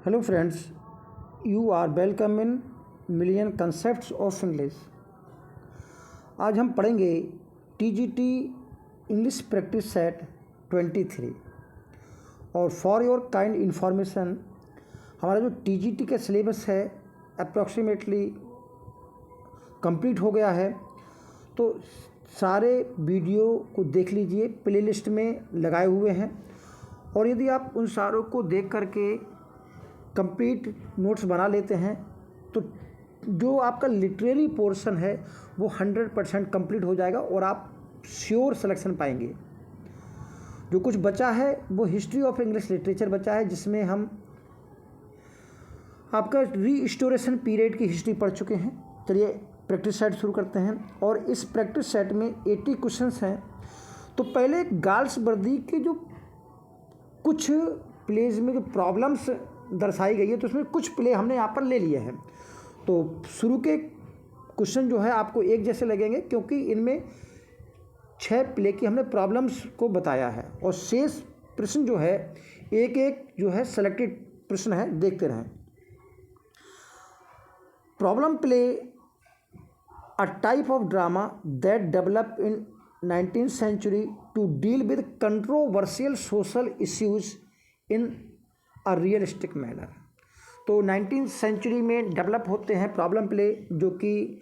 Hello friends, you are welcome in Million Concepts of English। आज हम पढ़ेंगे TGT English practice set 23। और for your kind information, हमारा जो TGT का सिलेबस है अप्रॉक्सीमेटली कंप्लीट हो गया है। तो सारे वीडियो को देख लीजिए, प्लेलिस्ट में लगाए हुए हैं। और यदि आप उन सारों को देख करके कंप्लीट नोट्स बना लेते हैं तो जो आपका लिटरेरी पोर्शन है वो 100% कंप्लीट हो जाएगा और आप श्योर सिलेक्शन पाएंगे। जो कुछ बचा है वो हिस्ट्री ऑफ इंग्लिश लिटरेचर बचा है, जिसमें हम आपका रीस्टोरेशन पीरियड की हिस्ट्री पढ़ चुके हैं। चलिए प्रैक्टिस सेट शुरू करते हैं। और इस प्रैक्टिस सेट में 80 क्वेश्चंस हैं। तो पहले गाल्सवर्दी के जो कुछ प्लेज में जो प्रॉब्लम्स दर्शाई गई है, तो उसमें कुछ प्ले हमने यहाँ पर ले लिए हैं। तो शुरू के क्वेश्चन जो है आपको एक जैसे लगेंगे, क्योंकि इनमें 6 प्ले की हमने प्रॉब्लम्स को बताया है। और शेष प्रश्न जो है एक एक जो है सेलेक्टेड प्रश्न है, देखते रहें। Problem play a type of drama that develop in 19th century to deal with controversial social issues in a realistic manner। तो 19th century में डेवलप होते हैं प्रॉब्लम प्ले, जो कि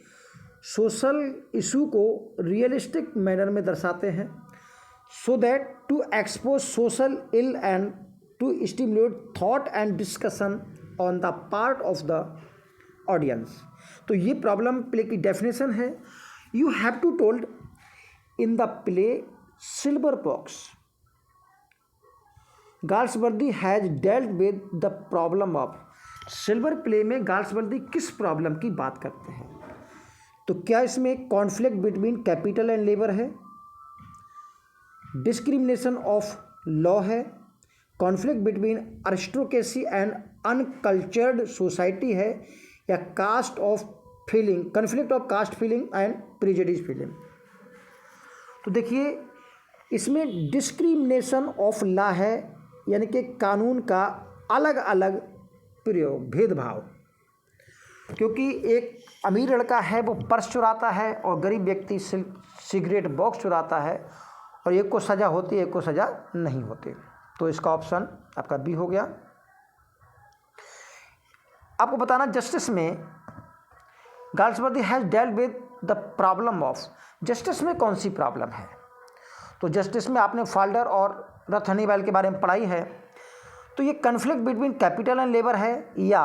सोशल इशू को रियलिस्टिक मैनर में दर्शाते हैं, so that to expose social ill and to stimulate thought and discussion on the part of the audience. तो ये प्रॉब्लम प्ले की डेफिनेशन है। You have to told in the play Silver Box, Galsworthy has dealt with the problem of. Silver play में Galsworthy किस problem की बात करते हैं? तो क्या इसमें conflict between capital and labour है, डिस्क्रिमिनेशन ऑफ लॉ है, conflict between aristocracy and uncultured society है, या caste of feeling, conflict of caste feeling and prejudice feeling? तो देखिए इसमें डिस्क्रिमिनेशन ऑफ लॉ है, यानी कि कानून का अलग अलग प्रयोग, भेदभाव। क्योंकि एक अमीर लड़का है वो पर्स चुराता है और गरीब व्यक्ति सिगरेट बॉक्स चुराता है, और एक को सज़ा होती है एक को सज़ा नहीं होती। तो इसका ऑप्शन आपका बी हो गया। आपको बताना जस्टिस में Galsworthy has dealt with the problem of. Justice में कौन सी प्रॉब्लम है? तो जस्टिस में आपने फाल्डर और रथनीवेल के बारे में पढ़ाई है। तो ये conflict between capital and labour है, या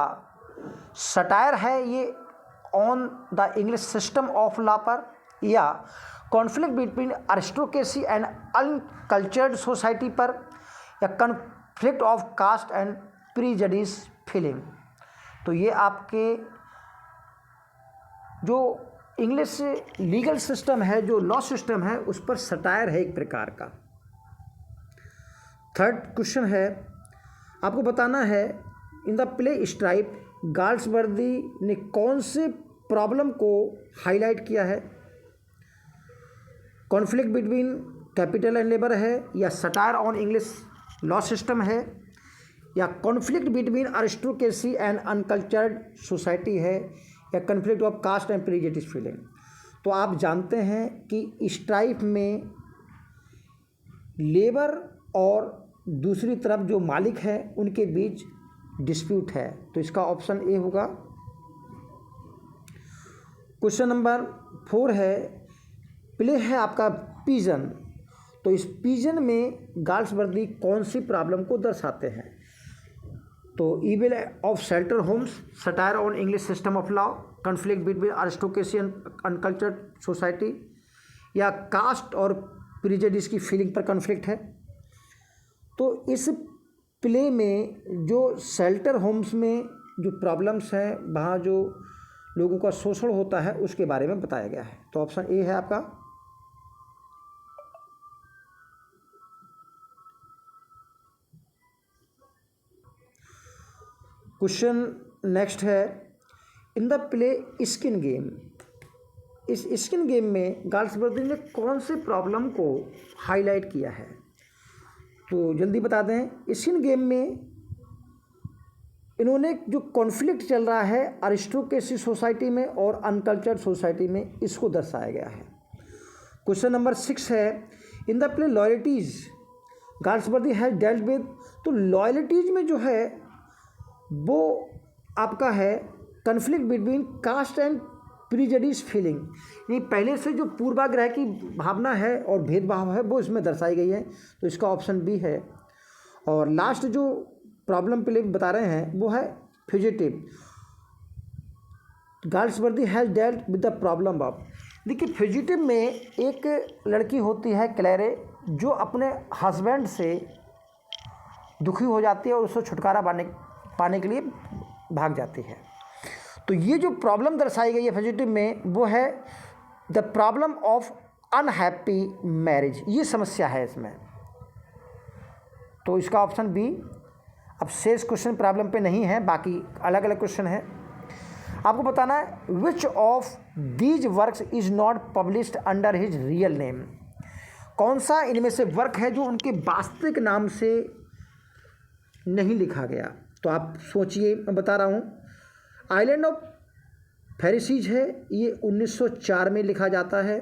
सटायर है ये on the English system of law पर, या conflict between aristocracy and uncultured society पर, या conflict of caste and prejudice feeling? तो ये आपके जो इंग्लिश लीगल सिस्टम है, जो लॉ सिस्टम है, उस पर सटायर है एक प्रकार का। थर्ड क्वेश्चन है, आपको बताना है in the play Strife Galsworthy ने कौन से प्रॉब्लम को हाईलाइट किया है? Conflict between capital and labour है, या satire on English law system है, या conflict between aristocracy and uncultured society है, या conflict of caste and prejudice feeling? तो आप जानते हैं कि स्ट्राइप में लेबर और दूसरी तरफ जो मालिक है उनके बीच डिस्प्यूट है। तो इसका ऑप्शन ए होगा। क्वेश्चन नंबर 4 है, प्ले है आपका पिजन। तो इस पिजन में गाल्सवर्दी कौन सी प्रॉब्लम को दर्शाते हैं? तो evil of shelter homes, satire on English system of law, conflict between aristocracy and uncultured society, या कास्ट और प्रेजुडिस की फीलिंग पर कॉन्फ्लिक्ट है? तो इस प्ले में जो शेल्टर होम्स में जो प्रॉब्लम्स हैं, वहाँ जो लोगों का शोषण होता है उसके बारे में बताया गया है। तो ऑप्शन ए है आपका। क्वेश्चन नेक्स्ट है, in the play skin game. इस स्किन गेम में गाल्सवर्दी ने कौन से प्रॉब्लम को हाईलाइट किया है? तो जल्दी बता दें। स्किन गेम में इन्होंने जो कॉन्फ्लिक्ट चल रहा है अरिस्टोक्रेसी सोसाइटी में और अनकल्चर्ड सोसाइटी में, इसको दर्शाया गया है। क्वेश्चन नंबर 6 है, in the play Loyalties Galsworthy has dealt with, तो लॉयल्टीज में जो है वो आपका है conflict between caste and prejudice feeling, ये पहले से जो पूर्वाग्रह की भावना है और भेदभाव है वो इसमें दर्शाई गई है, तो इसका ऑप्शन बी है। और लास्ट जो प्रॉब्लम प्ले बता रहे हैं वो है fugitive, Galsworthy has dealt with the problem of, देखिए फ्यूजिटिव में एक लड़की होती है क्लैरे जो अपने हस्बैंड से दुखी हो जाती है और उससे छुटकारा पाने के लिए भाग जाती है। तो ये जो प्रॉब्लम दर्शाई गई है फ्यूजिटिव में वो है the problem of unhappy marriage, ये समस्या है इसमें, तो इसका ऑप्शन बी। अब शेष क्वेश्चन प्रॉब्लम पे नहीं है, बाकी अलग अलग क्वेश्चन है। आपको बताना है which of these works is not published under his real name, कौन सा इनमें से वर्क है जो उनके वास्तविक नाम से नहीं लिखा गया। तो आप सोचिए, मैं बता रहा हूँ। आइलैंड ऑफ फेरिसीज है, ये 1904 में लिखा जाता है।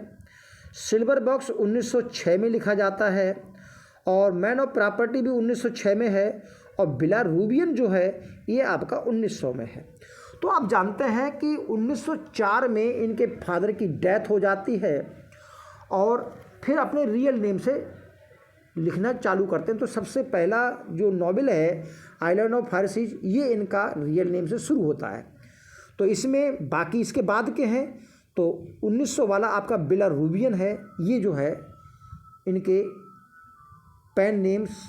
सिल्वर बॉक्स 1906 में लिखा जाता है, और मैन ऑफ प्रॉपर्टी भी 1906 में है, और बिला रूबियन जो है ये आपका 1900 में है। तो आप जानते हैं कि 1904 में इनके फादर की डेथ हो जाती है और फिर अपने रियल नेम से लिखना चालू करते हैं। तो सबसे पहला जो नॉवेल है आइलैंड ऑफ फेरिसीज, ये इनका रियल नेम से शुरू होता है। तो इसमें बाकी इसके बाद के हैं, तो 1900 वाला आपका बिला रूबियन है, ये जो है इनके pen names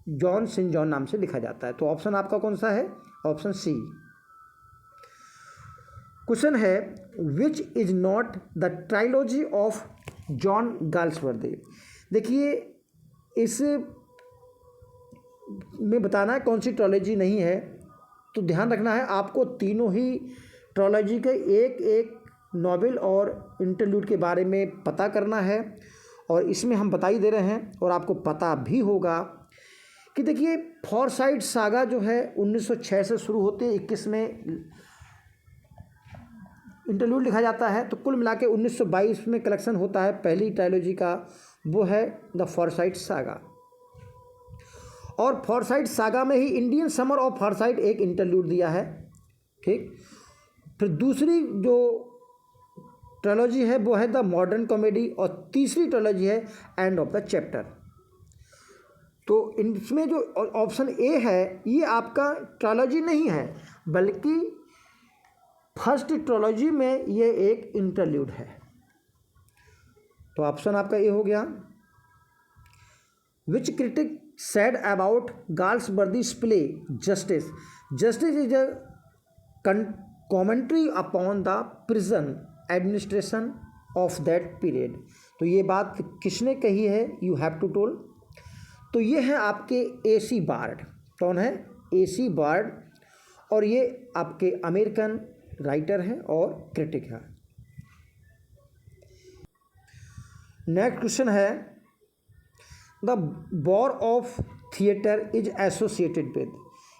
John Sinjohn नाम से लिखा जाता है। तो ऑप्शन आपका कौन सा है? Option C. क्वेश्चन है which is not the trilogy of John Galsworthy. देखिए इस में बताना है कौन सी ट्रायलॉजी नहीं है, तो ध्यान रखना है आपको तीनों ही ट्रायलॉजी के एक एक नॉवेल और इंटरल्यूड के बारे में पता करना है, और इसमें हम बता ही दे रहे हैं और आपको पता भी होगा कि देखिए फॉरसाइट सागा जो है 1906 से शुरू होते 21 में इंटरल्यूड लिखा जाता है, तो कुल मिला के 1922 में कलेक्शन होता है पहली ट्रायलॉजी का, वो है द फॉरसाइट सागा। और फॉरसाइट सागा में ही इंडियन समर ऑफ फॉरसाइट एक इंटरल्यूड दिया है, ठीक। फिर दूसरी जो ट्रायलॉजी है वो है द मॉडर्न कॉमेडी, और तीसरी ट्रायलॉजी है एंड ऑफ द चैप्टर। तो इसमें जो ऑप्शन ए है ये आपका ट्रायलॉजी नहीं है, बल्कि फर्स्ट ट्रायलॉजी में ये एक इंटरल्यूड है। तो ऑप्शन आपका ए हो गया। विच critic said about Galsworthy's play Justice. Justice is a commentary upon the prison administration of that period. तो ये बात किसने कही है? You have to told. तो ये है आपके AC बार्ड। कौन है? AC बार्ड, और ये आपके अमेरिकन राइटर हैं और क्रिटिक है। नेक्स्ट क्वेश्चन है the war of theatre is associated with.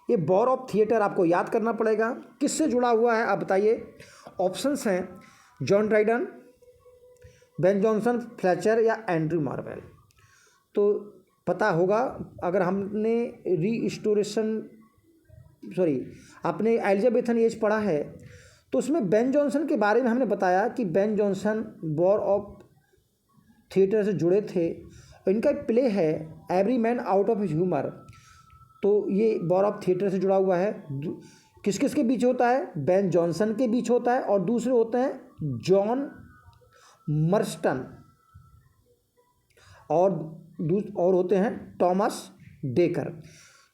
ये बॉर ऑफ थिएटर आपको याद करना पड़ेगा, किससे जुड़ा हुआ है आप बताइए। ऑप्शंस हैं John Dryden, Ben Jonson, Fletcher या एंड्रू मार्वेल। तो पता होगा अगर हमने आपने एलिजाबेथन एज पढ़ा है, तो उसमें बेन जॉनसन के बारे में हमने बताया कि बेन जॉनसन बॉर ऑफ थिएटर से जुड़े थे। इनका एक प्ले है every man out of his humour, तो ये बॉर ऑफ थिएटर से जुड़ा हुआ है। किस किस के बीच होता है? बेन जॉनसन के बीच होता है, और दूसरे होते हैं जॉन मर्स्टन, और होते हैं टॉमस डेकर।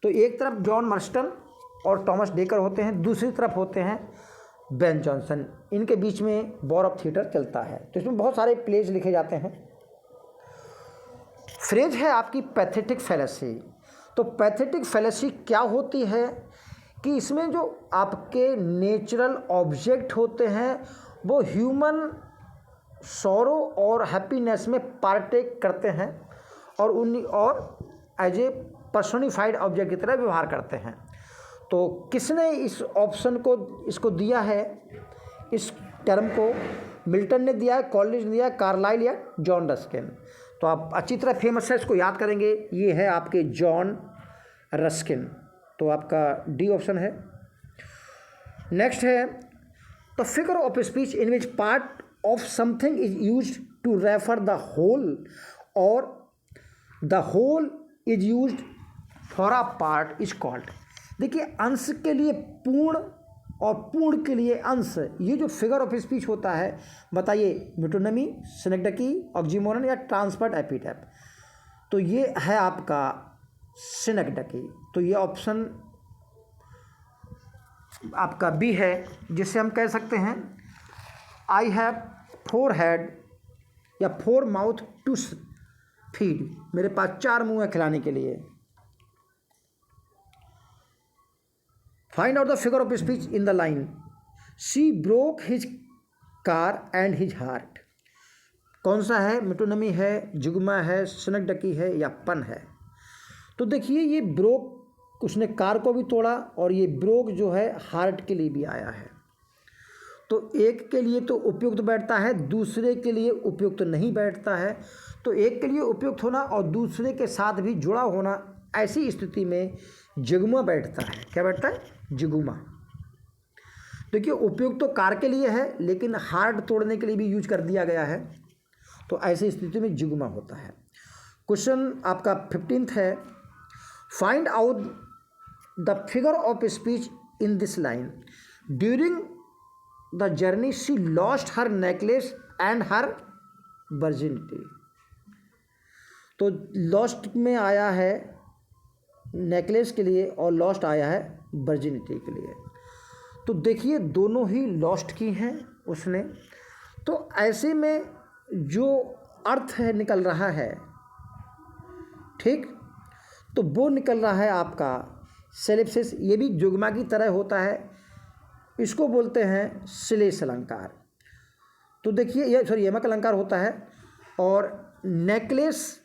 तो एक तरफ जॉन मर्स्टन और टॉमस डेकर होते हैं, दूसरी तरफ होते हैं बेन जॉनसन। इनके बीच में बॉर ऑफ थिएटर चलता है। तो इसमें बहुत सारे प्लेज लिखे जाते हैं। फ्रेज है आपकी पैथेटिक फैलेसी। तो पैथेटिक फैलेसी क्या होती है कि इसमें जो आपके नेचुरल ऑब्जेक्ट होते हैं वो ह्यूमन सॉरो और हैप्पीनेस में पार्टेक करते हैं, और एज ए पर्सोनिफाइड ऑब्जेक्ट की तरह व्यवहार करते हैं। तो किसने इस ऑप्शन को इसको दिया है, इस टर्म को? मिल्टन ने दिया है, कॉलेज ने दिया है, कार्लाइल या जॉन रस्किन? तो आप अच्छी तरह फेमस है, इसको याद करेंगे, ये है आपके जॉन रस्किन। तो आपका डी ऑप्शन है। नेक्स्ट है the figure of speech in which part of something is used to refer the whole or the whole is used for a part is called. देखिए, अंश के लिए पूर्ण और पूर्ण के लिए अंश, ये जो फिगर ऑफ स्पीच होता है, बताइए मेटोनमी, सिनेक्डकी, ऑक्सीमोरन या ट्रांसफर्ड एपिटैप? तो ये है आपका सिनेक्डकी। तो ये ऑप्शन आपका बी है, जिसे हम कह सकते हैं आई हैव 4 हेड या 4 माउथ टू फीड, मेरे पास 4 मुंह है खिलाने के लिए। Find out the figure of speech in the line she broke his car and his heart. कौन सा है? मेटोनमी है, जुगमा है, सिनेक्डकी है या पन है? तो देखिए, ये ब्रोक, उसने कार को भी तोड़ा, और ये ब्रोक जो है हार्ट के लिए भी आया है। तो एक के लिए तो उपयुक्त बैठता है, दूसरे के लिए उपयुक्त नहीं बैठता है। तो एक के लिए उपयुक्त होना और दूसरे के साथ भी जुड़ा होना, ऐसी स्थिति में जुगमा बैठता है। क्या बैठता है? जुगमा। देखिए, उपयुक्त तो कार के लिए है, लेकिन हार्ट तोड़ने के लिए भी यूज कर दिया गया है, तो ऐसी स्थिति में जुगमा होता है। क्वेश्चन आपका 15th है, find out the figure of speech in this line during the journey she lost her necklace and her virginity. तो लॉस्ट में आया है नेकलेस के लिए और लॉस्ट आया है वर्जिनिटी के लिए। तो देखिए, दोनों ही लॉस्ट की हैं उसने। तो ऐसे में जो अर्थ है निकल रहा है, ठीक, तो वो निकल रहा है आपका सेलिप्सिस। ये भी जुगमा की तरह होता है, इसको बोलते हैं श्लेष अलंकार। तो देखिए, ये यमक अलंकार होता है, और नेकलेस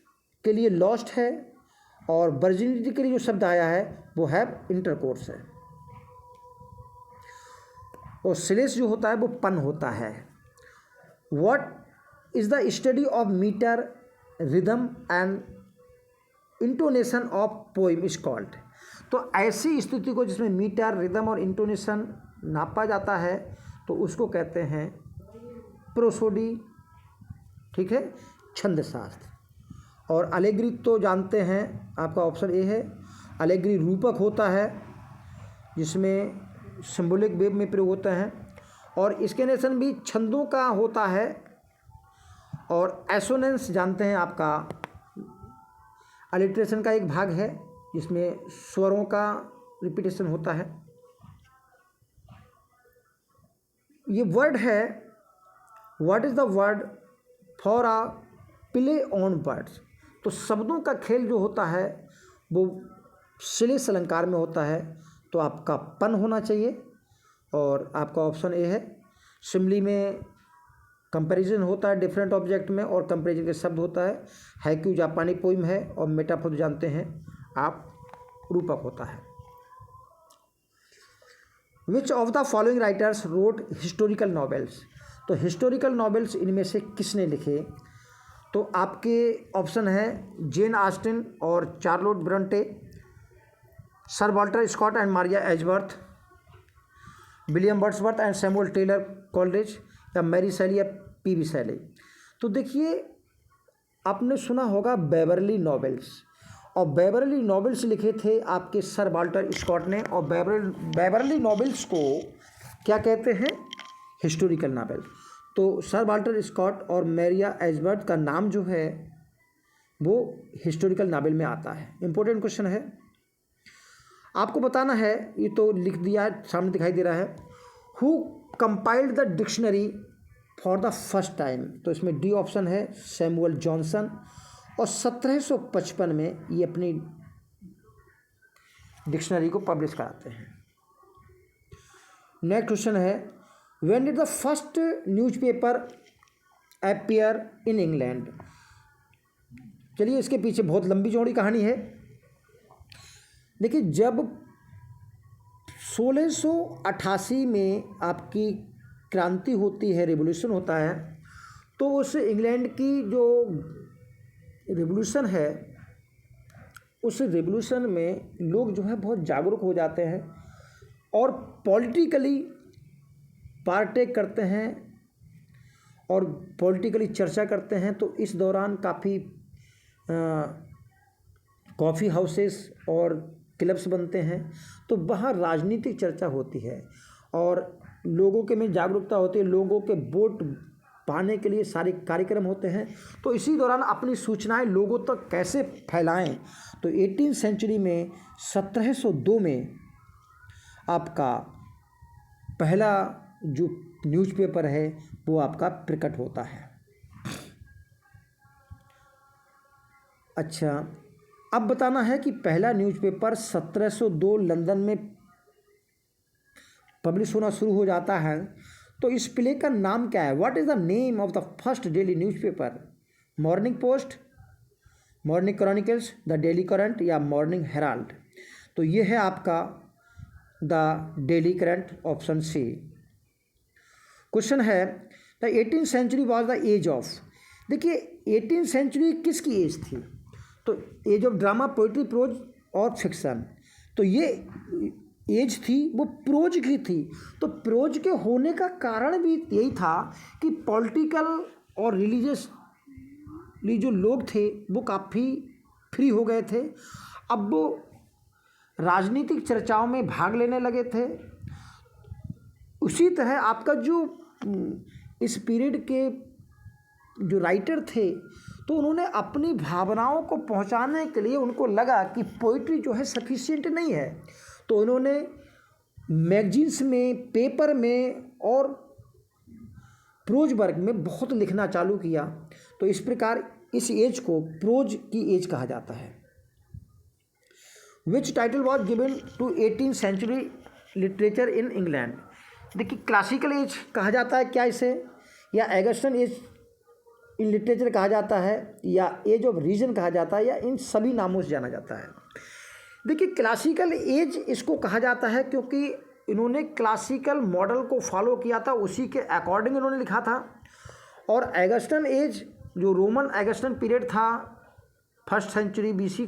के लिए लॉस्ट है, और वर्जिनिटी के लिए जो शब्द आया है वो है इंटरकोर्स है, और श्लेष जो होता है वो पन होता है। What is the study of metre, rhythm and intonation of poem is called. तो ऐसी स्थिति को जिसमें मीटर, रिदम और इंटोनेशन नापा जाता है, तो उसको कहते हैं प्रोसोडी, ठीक है, छंद शास्त्र। और अलेग्री तो जानते हैं, आपका ऑप्शन ए है। अलेग्री रूपक होता है, जिसमें सिंबॉलिक वेब में प्रयोग होता है, और स्केनेशन भी छंदों का होता है। और एसोनेंस जानते हैं, आपका अलिट्रेशन का एक भाग है, जिसमें स्वरों का रिपीटेशन होता है। ये वर्ड है, what is the word for a play on words. तो शब्दों का खेल जो होता है वो श्लेष अलंकार में होता है, तो आपका पन होना चाहिए, और आपका ऑप्शन ए है। सिमली में कंपैरिजन होता है डिफरेंट ऑब्जेक्ट में, और कंपैरिजन के शब्द होता है। हैक्यू जापानी पोइम है, और मेटाफोर जानते हैं आप, रूपक होता है। Which of the following writers wrote historical novels. तो हिस्टोरिकल नॉवेल्स इनमें से किसने लिखे? तो आपके ऑप्शन है जेन ऑस्टिन और Charlotte Bronte, sir Walter Scott and Maria Edgeworth, William Wordsworth and Samuel Taylor Coleridge, या मैरी शैली या पी.बी. शैली। तो देखिए, आपने सुना होगा बेवरली नॉवेल्स, और बेवरली नॉवेल्स लिखे थे आपके सर वॉल्टर स्कॉट ने, और बेवरली नॉवेल्स को क्या कहते हैं? Historical novel. तो सर वॉल्टर स्कॉट और मैरिया एजवर्थ का नाम जो है वो हिस्टोरिकल नॉवेल में आता है। इंपॉर्टेंट क्वेश्चन है, आपको बताना है, ये तो लिख दिया सामने दिखाई दे रहा है। Who compiled the dictionary for the first time. तो इसमें डी ऑप्शन है सैमुअल जॉनसन, और 1755 में ये अपनी डिक्शनरी को पब्लिश कराते हैं। नेक्स्ट क्वेश्चन है, when did the first newspaper appear in England. चलिए, इसके पीछे बहुत लंबी चौड़ी कहानी है। देखिए, जब 1688 में आपकी क्रांति होती है, रिवॉल्यूशन होता है। तो उस इंग्लैंड की जो रिवॉल्यूशन है, उस रिवॉल्यूशन में लोग जो है बहुत जागरूक हो जाते हैं और पॉलिटिकली पार्टेक करते हैं और पॉलिटिकली चर्चा करते हैं। तो इस दौरान काफ़ी कॉफ़ी हाउसेस और क्लब्स बनते हैं, तो वहाँ राजनीतिक चर्चा होती है और लोगों के में जागरूकता होती है, लोगों के वोट पाने के लिए सारे कार्यक्रम होते हैं। तो इसी दौरान अपनी सूचनाएं लोगों तक कैसे फैलाएं, तो 18वीं सेंचुरी में 1702 में आपका पहला जो न्यूज़पेपर है वो आपका प्रकट होता है। अच्छा, अब बताना है कि पहला न्यूज़पेपर 1702 लंदन में पब्लिश होना शुरू हो जाता है। तो इस प्ले का नाम क्या है? What is the name of the first daily newspaper? Morning Post, Morning Chronicles, the Daily Courant या मॉर्निंग हेराल्ड? तो ये है आपका the Daily Courant, option C. Question है the 18th century was the age of. देखिए 18th century किसकी age थी? तो age of drama, poetry, prose और फिक्शन। तो ये एज थी वो प्रोज की थी। तो प्रोज के होने का कारण भी यही था कि पॉलिटिकल और रिलीजियसली जो लोग थे वो काफ़ी फ्री हो गए थे। अब वो राजनीतिक चर्चाओं में भाग लेने लगे थे। उसी तरह आपका जो इस पीरियड के जो राइटर थे, तो उन्होंने अपनी भावनाओं को पहुंचाने के लिए उनको लगा कि पोइट्री जो है सफिशिएंट नहीं है। तो उन्होंने मैगजीन्स में, पेपर में और प्रोज वर्क में बहुत लिखना चालू किया। तो इस प्रकार इस एज को प्रोज की एज कहा जाता है। Which title was given to 18th century literature in England? देखिए क्लासिकल एज कहा जाता है क्या इसे, या एगस्टन एज इन लिटरेचर कहा जाता है, या एज ऑफ रीजन कहा जाता है, या इन सभी नामों से जाना जाता है? देखिए क्लासिकल एज इसको कहा जाता है क्योंकि इन्होंने क्लासिकल मॉडल को फॉलो किया था, उसी के अकॉर्डिंग इन्होंने लिखा था। और एगस्टन एज जो रोमन एगस्टन पीरियड था 1st सेंचुरी BC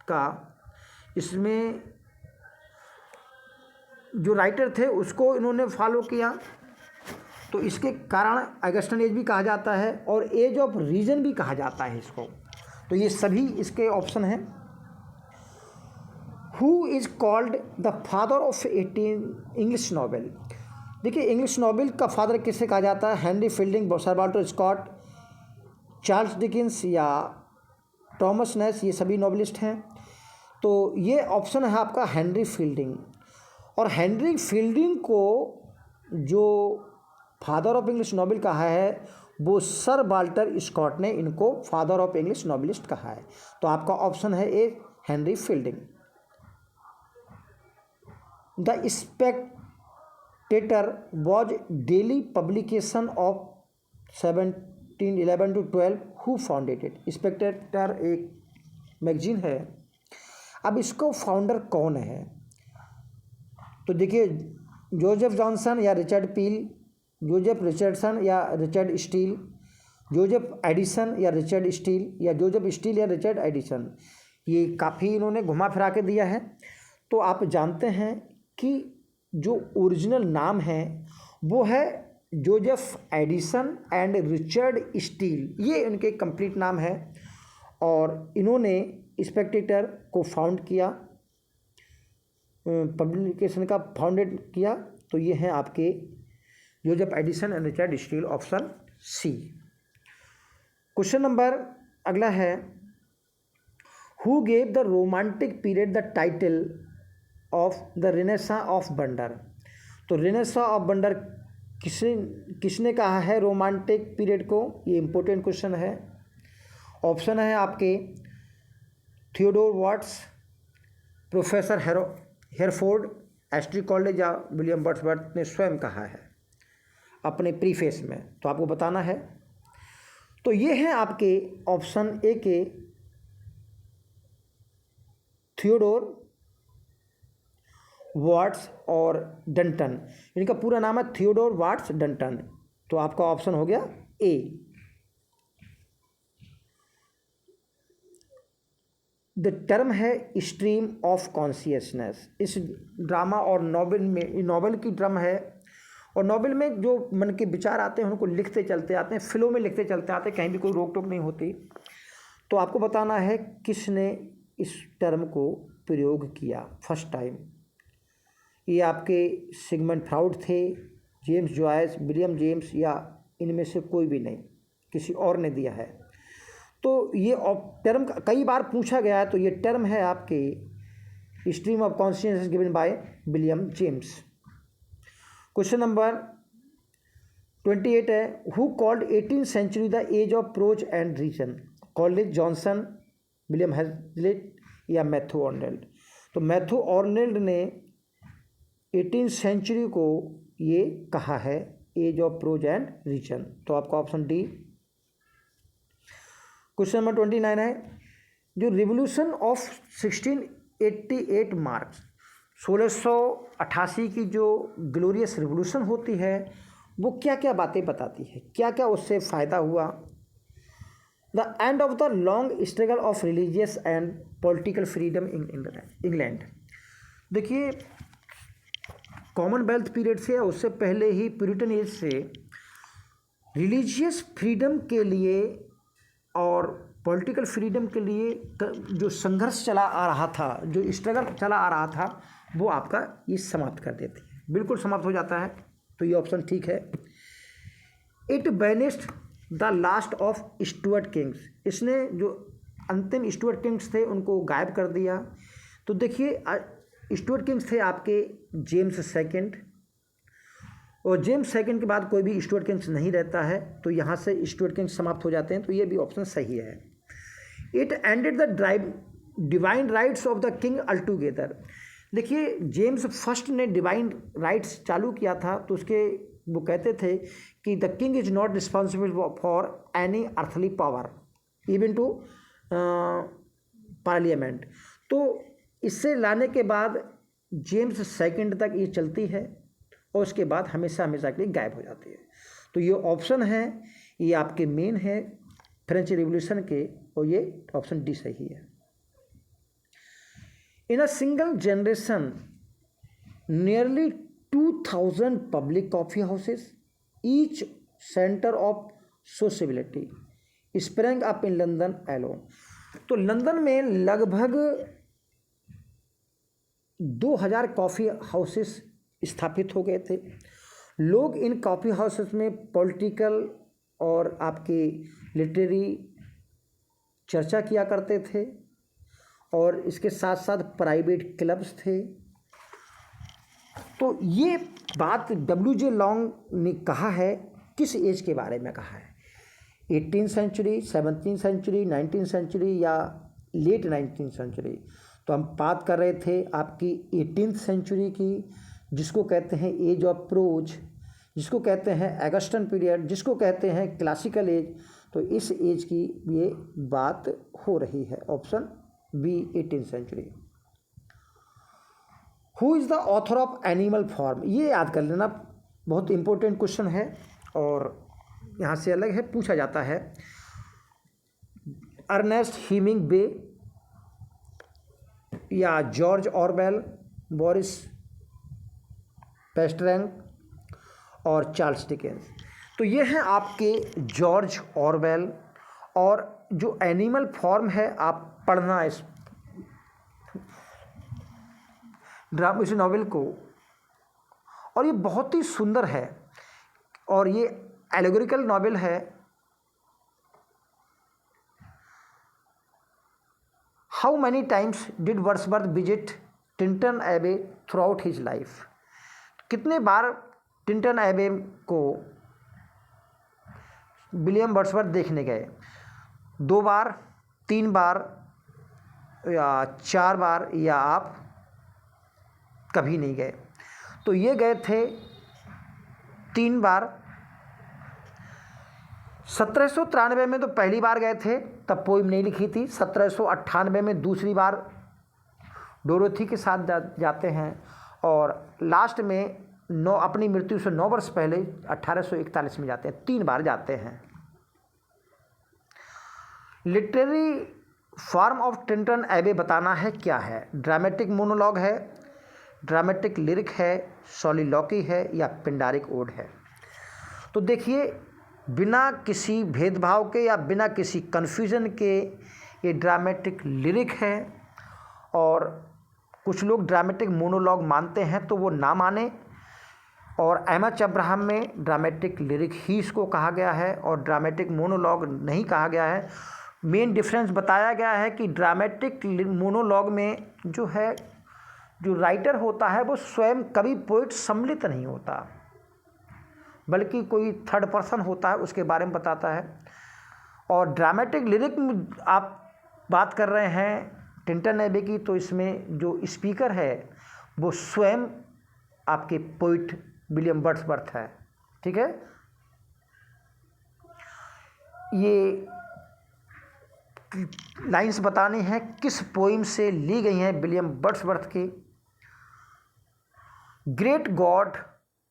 का, इसमें जो राइटर थे उसको इन्होंने फॉलो किया। तो इसके कारण एगस्टन एज भी कहा जाता है और एज ऑफ रीजन भी कहा जाता है इसको। तो ये सभी इसके ऑप्शन हैं। Who is called the father of 18 English novel? देखिए इंग्लिश नॉवेल का फादर किसे कहा जाता है? Henry Fielding, sir Walter Scott, Charles Dickens या थॉमस नैश, ये सभी नॉवेलिस्ट हैं। तो ये ऑप्शन है आपका हेनरी फील्डिंग। और हेनरी फील्डिंग को जो फादर ऑफ इंग्लिश नॉवेल कहा है वो सर वाल्टर स्कॉट ने इनको फादर ऑफ इंग्लिश नॉवेलिस्ट कहा है। तो आपका ऑप्शन है A, Henry Fielding. The Spectator was daily publication of 1711 to 12। Who founded it? Spectator एक मैगजीन है। अब इसको फाउंडर कौन है? तो देखिए जोसेफ जॉनसन या रिचर्ड पील, जोसेफ रिचर्डसन या रिचर्ड स्टील, जोसेफ एडिसन या रिचर्ड स्टील, या जोसेफ स्टील या रिचर्ड एडिसन, ये काफ़ी इन्होंने घुमा फिरा के दिया है। तो आप जानते हैं कि जो ओरिजिनल नाम है वो है Joseph Addison and Richard steel, ये इनके कंप्लीट नाम है। और इन्होंने स्पेक्टेटर को फाउंड किया, पब्लिकेशन का फाउंडेड किया। तो ये हैं आपके Joseph Addison and Richard Steele, option C. Question number अगला है who gave the romantic period the title of the renaissance of wonder? तो रेनेसां ऑफ वंडर किसने कहा है रोमांटिक पीरियड को? ये इंपॉर्टेंट क्वेश्चन है। ऑप्शन है आपके थियोडोर वॉट्स, प्रोफेसर हेरफोर्ड, एस्ट्री कॉलेज या विलियम वर्ड्सवर्थ ने स्वयं कहा है अपने प्रीफेस में। तो आपको बताना है। तो ये हैं आपके ऑप्शन ए के थियोडोर वाट्स और डंटन। इनका पूरा नाम है थियोडोर वाट्स डंटन। तो आपका ऑप्शन हो गया ए। द टर्म है स्ट्रीम ऑफ कॉन्शियसनेस। इस ड्रामा और नॉवेल में, नॉवेल की टर्म है, और नॉवेल में जो मन के विचार आते हैं उनको लिखते चलते आते हैं, फ्लो में लिखते चलते आते हैं, कहीं भी कोई रोक टोक नहीं होती। तो आपको बताना है किसने इस टर्म को प्रयोग किया फर्स्ट टाइम। ये आपके सिगमंड फ्राउड थे, जेम्स जॉयस, विलियम जेम्स, या इनमें से कोई भी नहीं, किसी और ने दिया है। तो ये टर्म कई बार पूछा गया है। तो ये टर्म है आपके stream of consciousness given by William James. Question number 28 है, who called 18th century the age of prose and reason? Coleridge Johnson, William Hazlitt, या मैथ्यू आर्नल्ड? तो मैथ्यू आर्नल्ड ने 18th सेंचुरी को ये कहा है, age of prose and reason. तो आपका ऑप्शन डी। क्वेश्चन नंबर 29 है, जो रिवोल्यूशन ऑफ 1688 मार्क्स, 1688 की जो ग्लोरियस रिवोल्यूशन होती है वो क्या क्या बातें बताती है, क्या क्या उससे फ़ायदा हुआ? The end of the long struggle of religious and political freedom in England. देखिए, कॉमनवेल्थ पीरियड से, उससे पहले ही प्यूरिटन एज से रिलीजियस फ्रीडम के लिए और पॉलिटिकल फ्रीडम के लिए जो संघर्ष चला आ रहा था, जो स्ट्रगल चला आ रहा था, वो आपका ये समाप्त कर देती है, बिल्कुल समाप्त हो जाता है। तो ये ऑप्शन ठीक है। It banished the last of Stuart Kings. इसने जो अंतिम स्टुअर्ट किंग्स थे उनको गायब कर दिया। तो देखिए, स्टुअर्ट किंग्स थे आपके जेम्स सेकंड, और जेम्स सेकंड के बाद कोई भी स्टुअर्ट किंग्स नहीं रहता है। तो यहाँ से स्टुअर्ट किंग्स समाप्त हो जाते हैं। तो ये भी ऑप्शन सही है। It ended the divine rights of the king altogether. देखिए, जेम्स फर्स्ट ने डिवाइन राइट्स चालू किया था। तो उसके वो कहते थे कि the king is not responsible for any earthly power even to parliament. तो इससे लाने के बाद जेम्स सेकंड तक ये चलती है, और उसके बाद हमेशा हमेशा के लिए गायब हो जाती है। तो ये ऑप्शन है, ये आपके मेन है फ्रेंच रिवॉल्यूशन के, और ये ऑप्शन डी सही है। In a single generation nearly 2000 public coffee houses, each centre of sociability, spring up in London alone. तो लंदन में लगभग 2000 कॉफ़ी हाउसेस स्थापित हो गए थे। लोग इन कॉफ़ी हाउसेस में पॉलिटिकल और आपके लिटरेरी चर्चा किया करते थे, और इसके साथ साथ प्राइवेट क्लब्स थे। तो ये बात W.J. लॉन्ग ने कहा है, किस एज के बारे में कहा है? 18th century, 17th century, 19th century, या लेट 19th सेंचुरी? तो हम बात कर रहे थे आपकी 18th सेंचुरी की, जिसको कहते हैं एज ऑफ प्रोज, जिसको कहते हैं ऑगस्टन पीरियड, जिसको कहते हैं क्लासिकल एज। तो इस एज की ये बात हो रही है। Option B 18th century. Who is the author of Animal Farm? ये याद कर लेना, बहुत इंपॉर्टेंट क्वेश्चन है, और यहाँ से अलग है, पूछा जाता है। अर्नेस्ट हेमिंग्वे, या जॉर्ज ऑरवेल, बोरिस पेस्टरैंक, और चार्ल्स डिकेंस। तो ये हैं आपके जॉर्ज ऑरवेल। और जो एनिमल फॉर्म है, आप पढ़ना इस ड्रामा, इस नॉवेल को, और ये बहुत ही सुंदर है, और ये एलेगोरिकल नॉवेल है। How many times did Wordsworth visit Tintern एबे थ्रू आउट हिज लाइफ? कितने बार टिंटन एबे को विलियम वर्ड्सवर्थ देखने गए? 2 बार, 3 बार, या 4 बार, या आप कभी नहीं गए? तो ये गए थे 3 बार। 1793 में तो पहली बार गए थे, तब पोइम नहीं लिखी थी। 1798 में दूसरी बार डोरोथी के साथ जाते हैं, और लास्ट में अपनी मृत्यु से 9 वर्ष पहले 1841 में जाते हैं, 3 बार जाते हैं। लिटरेरी फॉर्म ऑफ टिंटन एबे बताना है क्या है। ड्रामेटिक मोनोलॉग है, ड्रामेटिक लिरिक है, सॉलिलॉकी है या पिंडारिक ओड है। तो देखिए, बिना किसी भेदभाव के या बिना किसी कन्फ्यूजन के ये ड्रामेटिक लिरिक है। और कुछ लोग ड्रामेटिक मोनोलॉग मानते हैं तो वो ना माने, और एमएच अब्राहम में ड्रामेटिक लिरिक ही इसको कहा गया है और ड्रामेटिक मोनोलॉग नहीं कहा गया है। मेन डिफरेंस बताया गया है कि ड्रामेटिक मोनोलॉग में जो है, जो राइटर होता है वो स्वयं कभी पोइट सम्मिलित नहीं होता, बल्कि कोई थर्ड पर्सन होता है, उसके बारे में बताता है। और ड्रामेटिक लिरिक में आप बात कर रहे हैं टिंटन एबे की, तो इसमें जो स्पीकर है वो स्वयं आपके पोइट विलियम वर्ड्सवर्थ है। ठीक है, ये लाइंस बतानी है किस पोइम से ली गई हैं विलियम वर्ड्सवर्थ की। Great God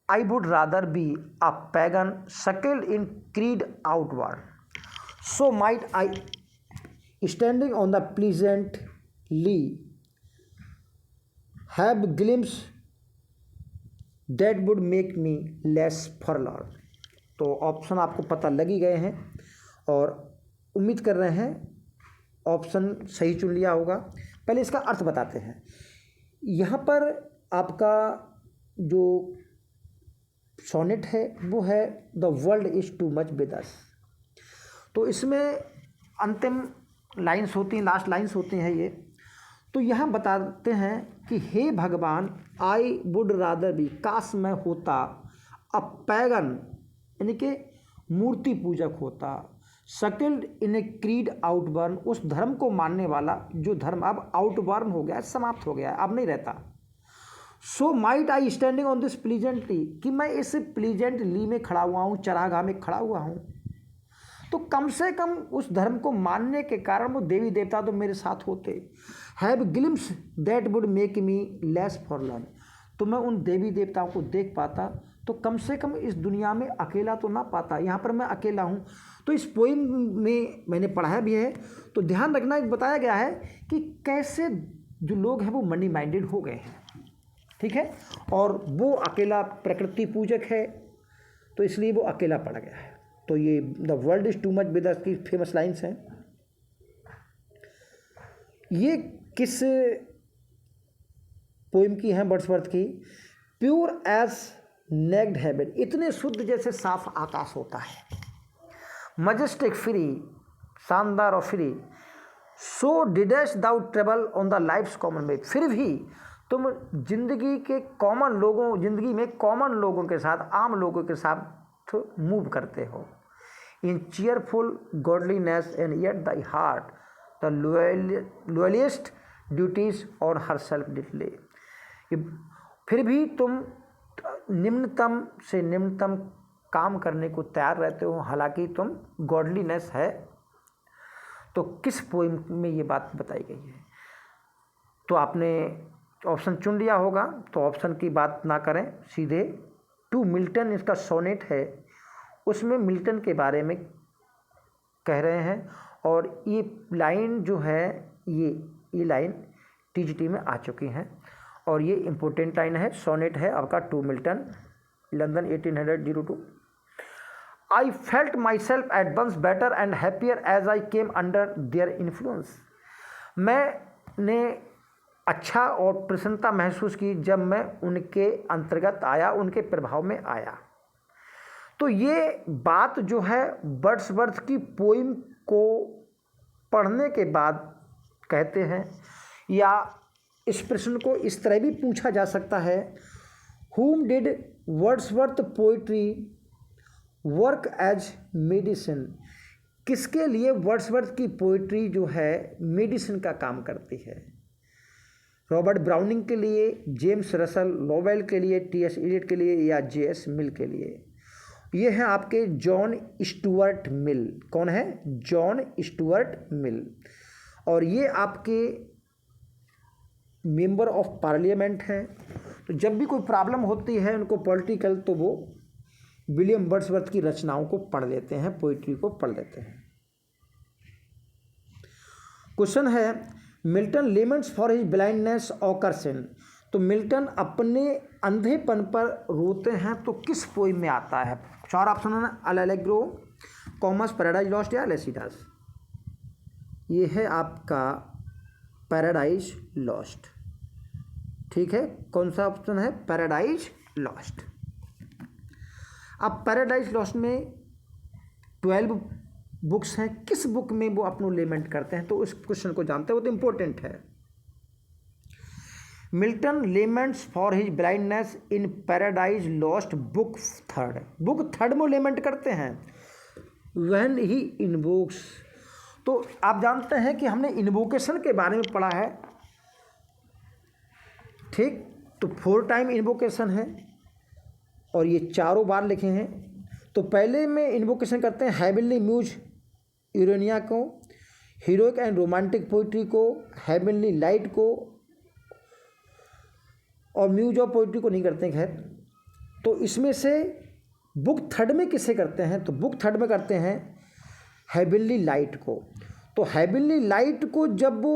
I would rather be a pagan suckled in creed outward, so might I standing on the pleasant lea have glimpse that would make me less forlorn. तो option आपको पता लग ही गए हैं और उम्मीद कर रहे हैं ऑप्शन सही चुन लिया होगा। पहले इसका अर्थ बताते हैं। यहाँ पर आपका जो सोनेट है वो है the world is too much with us. तो इसमें अंतिम लाइन्स होती हैं, लास्ट लाइन्स होती हैं ये। तो यहाँ बताते हैं कि हे भगवान, आई वुड रादर बी, काश मैं होता, अ पैगन यानी कि मूर्ति पूजक होता, सेटल्ड इन ए क्रीड आउटबर्न, उस धर्म को मानने वाला जो धर्म अब आउटबर्न हो गया, समाप्त हो गया, अब नहीं रहता। So might I standing on this pleasant lea, कि मैं इस प्लीजेंट ली में खड़ा हुआ हूँ, चरागाह में खड़ा हुआ हूँ, तो कम से कम उस धर्म को मानने के कारण वो देवी देवता तो मेरे साथ होते। Have glimpse that would make me less forlorn, तो मैं उन देवी देवताओं को देख पाता, तो कम से कम इस दुनिया में अकेला तो ना पाता। यहाँ पर मैं अकेला हूँ। तो इस पोइम में मैंने पढ़ा भी है, तो ध्यान रखना, बताया गया है कि कैसे जो लोग हैं वो मनी माइंडेड हो गए हैं। ठीक है, और वो अकेला प्रकृति पूजक है, तो इसलिए वो अकेला पड़ गया है। तो ये the world is too much with us की फेमस लाइन्स हैं। ये किस पोइम की हैं? वर्ड्सवर्थ की। प्योर एज नेक्ड हेवन, इतने शुद्ध जैसे साफ आकाश होता है, मजेस्टिक फ्री, शानदार और free, so didst thou travel on the life's common way, फिर भी तुम जिंदगी के कॉमन लोगों, जिंदगी में कॉमन लोगों के साथ, आम लोगों के साथ मूव करते हो। In cheerful godliness and yet the heart the lowliest duties on herself did lay, फिर भी तुम निम्नतम से निम्नतम काम करने को तैयार रहते हो, हालांकि तुम गॉडलीनेस है। तो किस पोइम में ये बात बताई गई है? तो आपने ऑप्शन चुन लिया होगा, तो ऑप्शन की बात ना करें, सीधे टू मिल्टन इसका सोनेट है, उसमें मिल्टन के बारे में कह रहे हैं। और ये लाइन जो है, ये लाइन टीजीटी में आ चुकी हैं और ये इम्पोर्टेंट लाइन है। सोनेट है आपका to Milton, London 1802। I felt myself at once better and happier as I came under their influence, मैंने अच्छा और प्रसन्नता महसूस की जब मैं उनके अंतर्गत आया, उनके प्रभाव में आया। तो ये बात जो है वर्ड्सवर्थ की पोइम को पढ़ने के बाद कहते हैं, या इस प्रश्न को इस तरह भी पूछा जा सकता है, whom did Wordsworth poetry work as medicine, किसके लिए वर्ड्सवर्थ की पोइट्री जो है मेडिसिन का काम करती है? रॉबर्ट ब्राउनिंग के लिए, जेम्स रसल लोवेल के लिए, टी.एस. इलियट के लिए, या जे.एस. मिल के लिए? ये हैं आपके जॉन स्टुअर्ट मिल। कौन है? John Stuart Mill. और ये आपके मेंबर ऑफ पार्लियामेंट हैं। तो जब भी कोई प्रॉब्लम होती है उनको पॉलिटिकल, तो वो विलियम वर्ड्सवर्थ की रचनाओं को पढ़ लेते हैं, पोइट्री को पढ़ लेते हैं। क्वेश्चन है, Milton laments for his blindness occurs in. तो मिल्टन अपने अंधेपन पर रोते हैं तो किस पोइम में आता है? चार ऑप्शन है, अल-एलेग्रो, कॉमस, पैराडाइज लॉस्ट या एलेसिडास। ये है आपका पैराडाइज लॉस्ट। ठीक है, कौन सा ऑप्शन है? Paradise lost. अब पैराडाइज लॉस्ट में 12 बुक्स हैं, किस बुक में वो अपनो लेमेंट करते हैं? तो इस क्वेश्चन को जानते हैं, वो तो इंपॉर्टेंट है। Milton laments for his blindness in Paradise lost book 3। Book 3 में लेमेंट करते हैं। व्हेन ही इन्वोक्स, तो आप जानते हैं कि हमने इन्वोकेशन के बारे में पढ़ा है, ठीक? तो 4 टाइम इन्वोकेशन है और ये चारों बार लिखे हैं। तो पहले में इन्वोकेशन करते हैं हेवनली म्यूज यूरेनिया को, हीरोइक एंड रोमांटिक पोइट्री को, हेवनली लाइट को, और म्यूज ऑफ पोइट्री को नहीं करते हैं। खैर, तो इसमें से बुक 3 में किसे करते हैं? तो बुक 3 में करते हैं हेवनली लाइट को। तो हेवनली लाइट को जब वो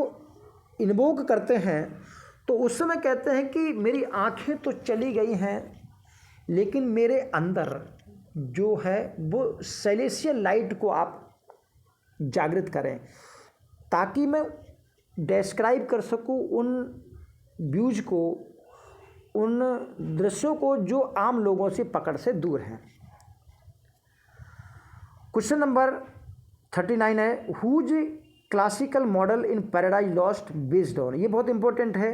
इन्वोक करते हैं तो उस समय कहते हैं कि मेरी आंखें तो चली गई हैं, लेकिन मेरे अंदर जो है वो सेलेसियल लाइट को आप जागृत करें, ताकि मैं डिस्क्राइब कर सकूं उन व्यूज को, उन दृश्यों को जो आम लोगों से पकड़ से दूर हैं। क्वेश्चन नंबर 39 है, whose classical model in Paradise Lost based on. ये बहुत इंपॉर्टेंट है।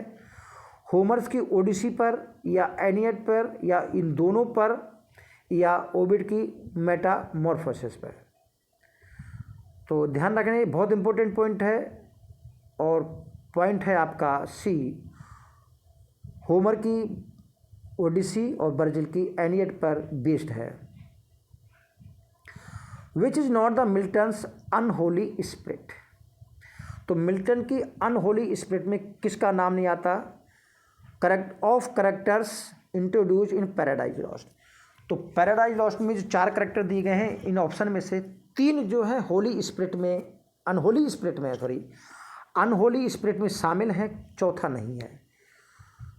होमर्स की ओडिसी पर, या एनियड पर, या इन दोनों पर, या ओविड की मेटामॉर्फोसिस पर। तो ध्यान रखना, ये बहुत इंपॉर्टेंट पॉइंट है। और पॉइंट है आपका सी, होमर की ओडिसी और वर्जिल की एनियड पर बेस्ड है। Which is not the Milton's unholy spirit. तो मिल्टन की अनहोली स्पिरिट में किसका नाम नहीं आता? करेक्टर्स इंट्रोड्यूस इन पैराडाइज लॉस्ट। तो पैराडाइज लॉस्ट में जो 4 करेक्टर दिए गए हैं, इन ऑप्शन में से 3 जो है होली स्पिरिट में, अनहोली स्पिरिट में, अनहोली स्पिरिट में शामिल हैं, चौथा नहीं है।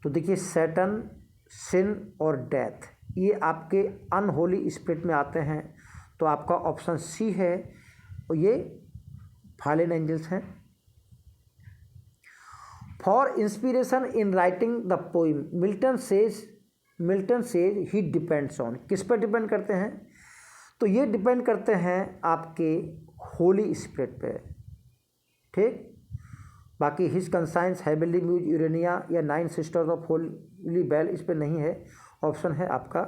तो देखिए, सैटन, सिन और डेथ, ये आपके अनहोली स्पिरिट में आते हैं। तो आपका ऑप्शन सी है, और ये फॉलन एंजल्स हैं। For inspiration in writing the poem, Milton says he depends on. किस पर डिपेंड करते हैं? तो ये डिपेंड करते हैं आपके होली स्पिरिट पे, ठीक? बाकी his conscience, heavenly muse Urania, या 9 सिस्टर्स ऑफ होली बेल, इस पर नहीं है। ऑप्शन है आपका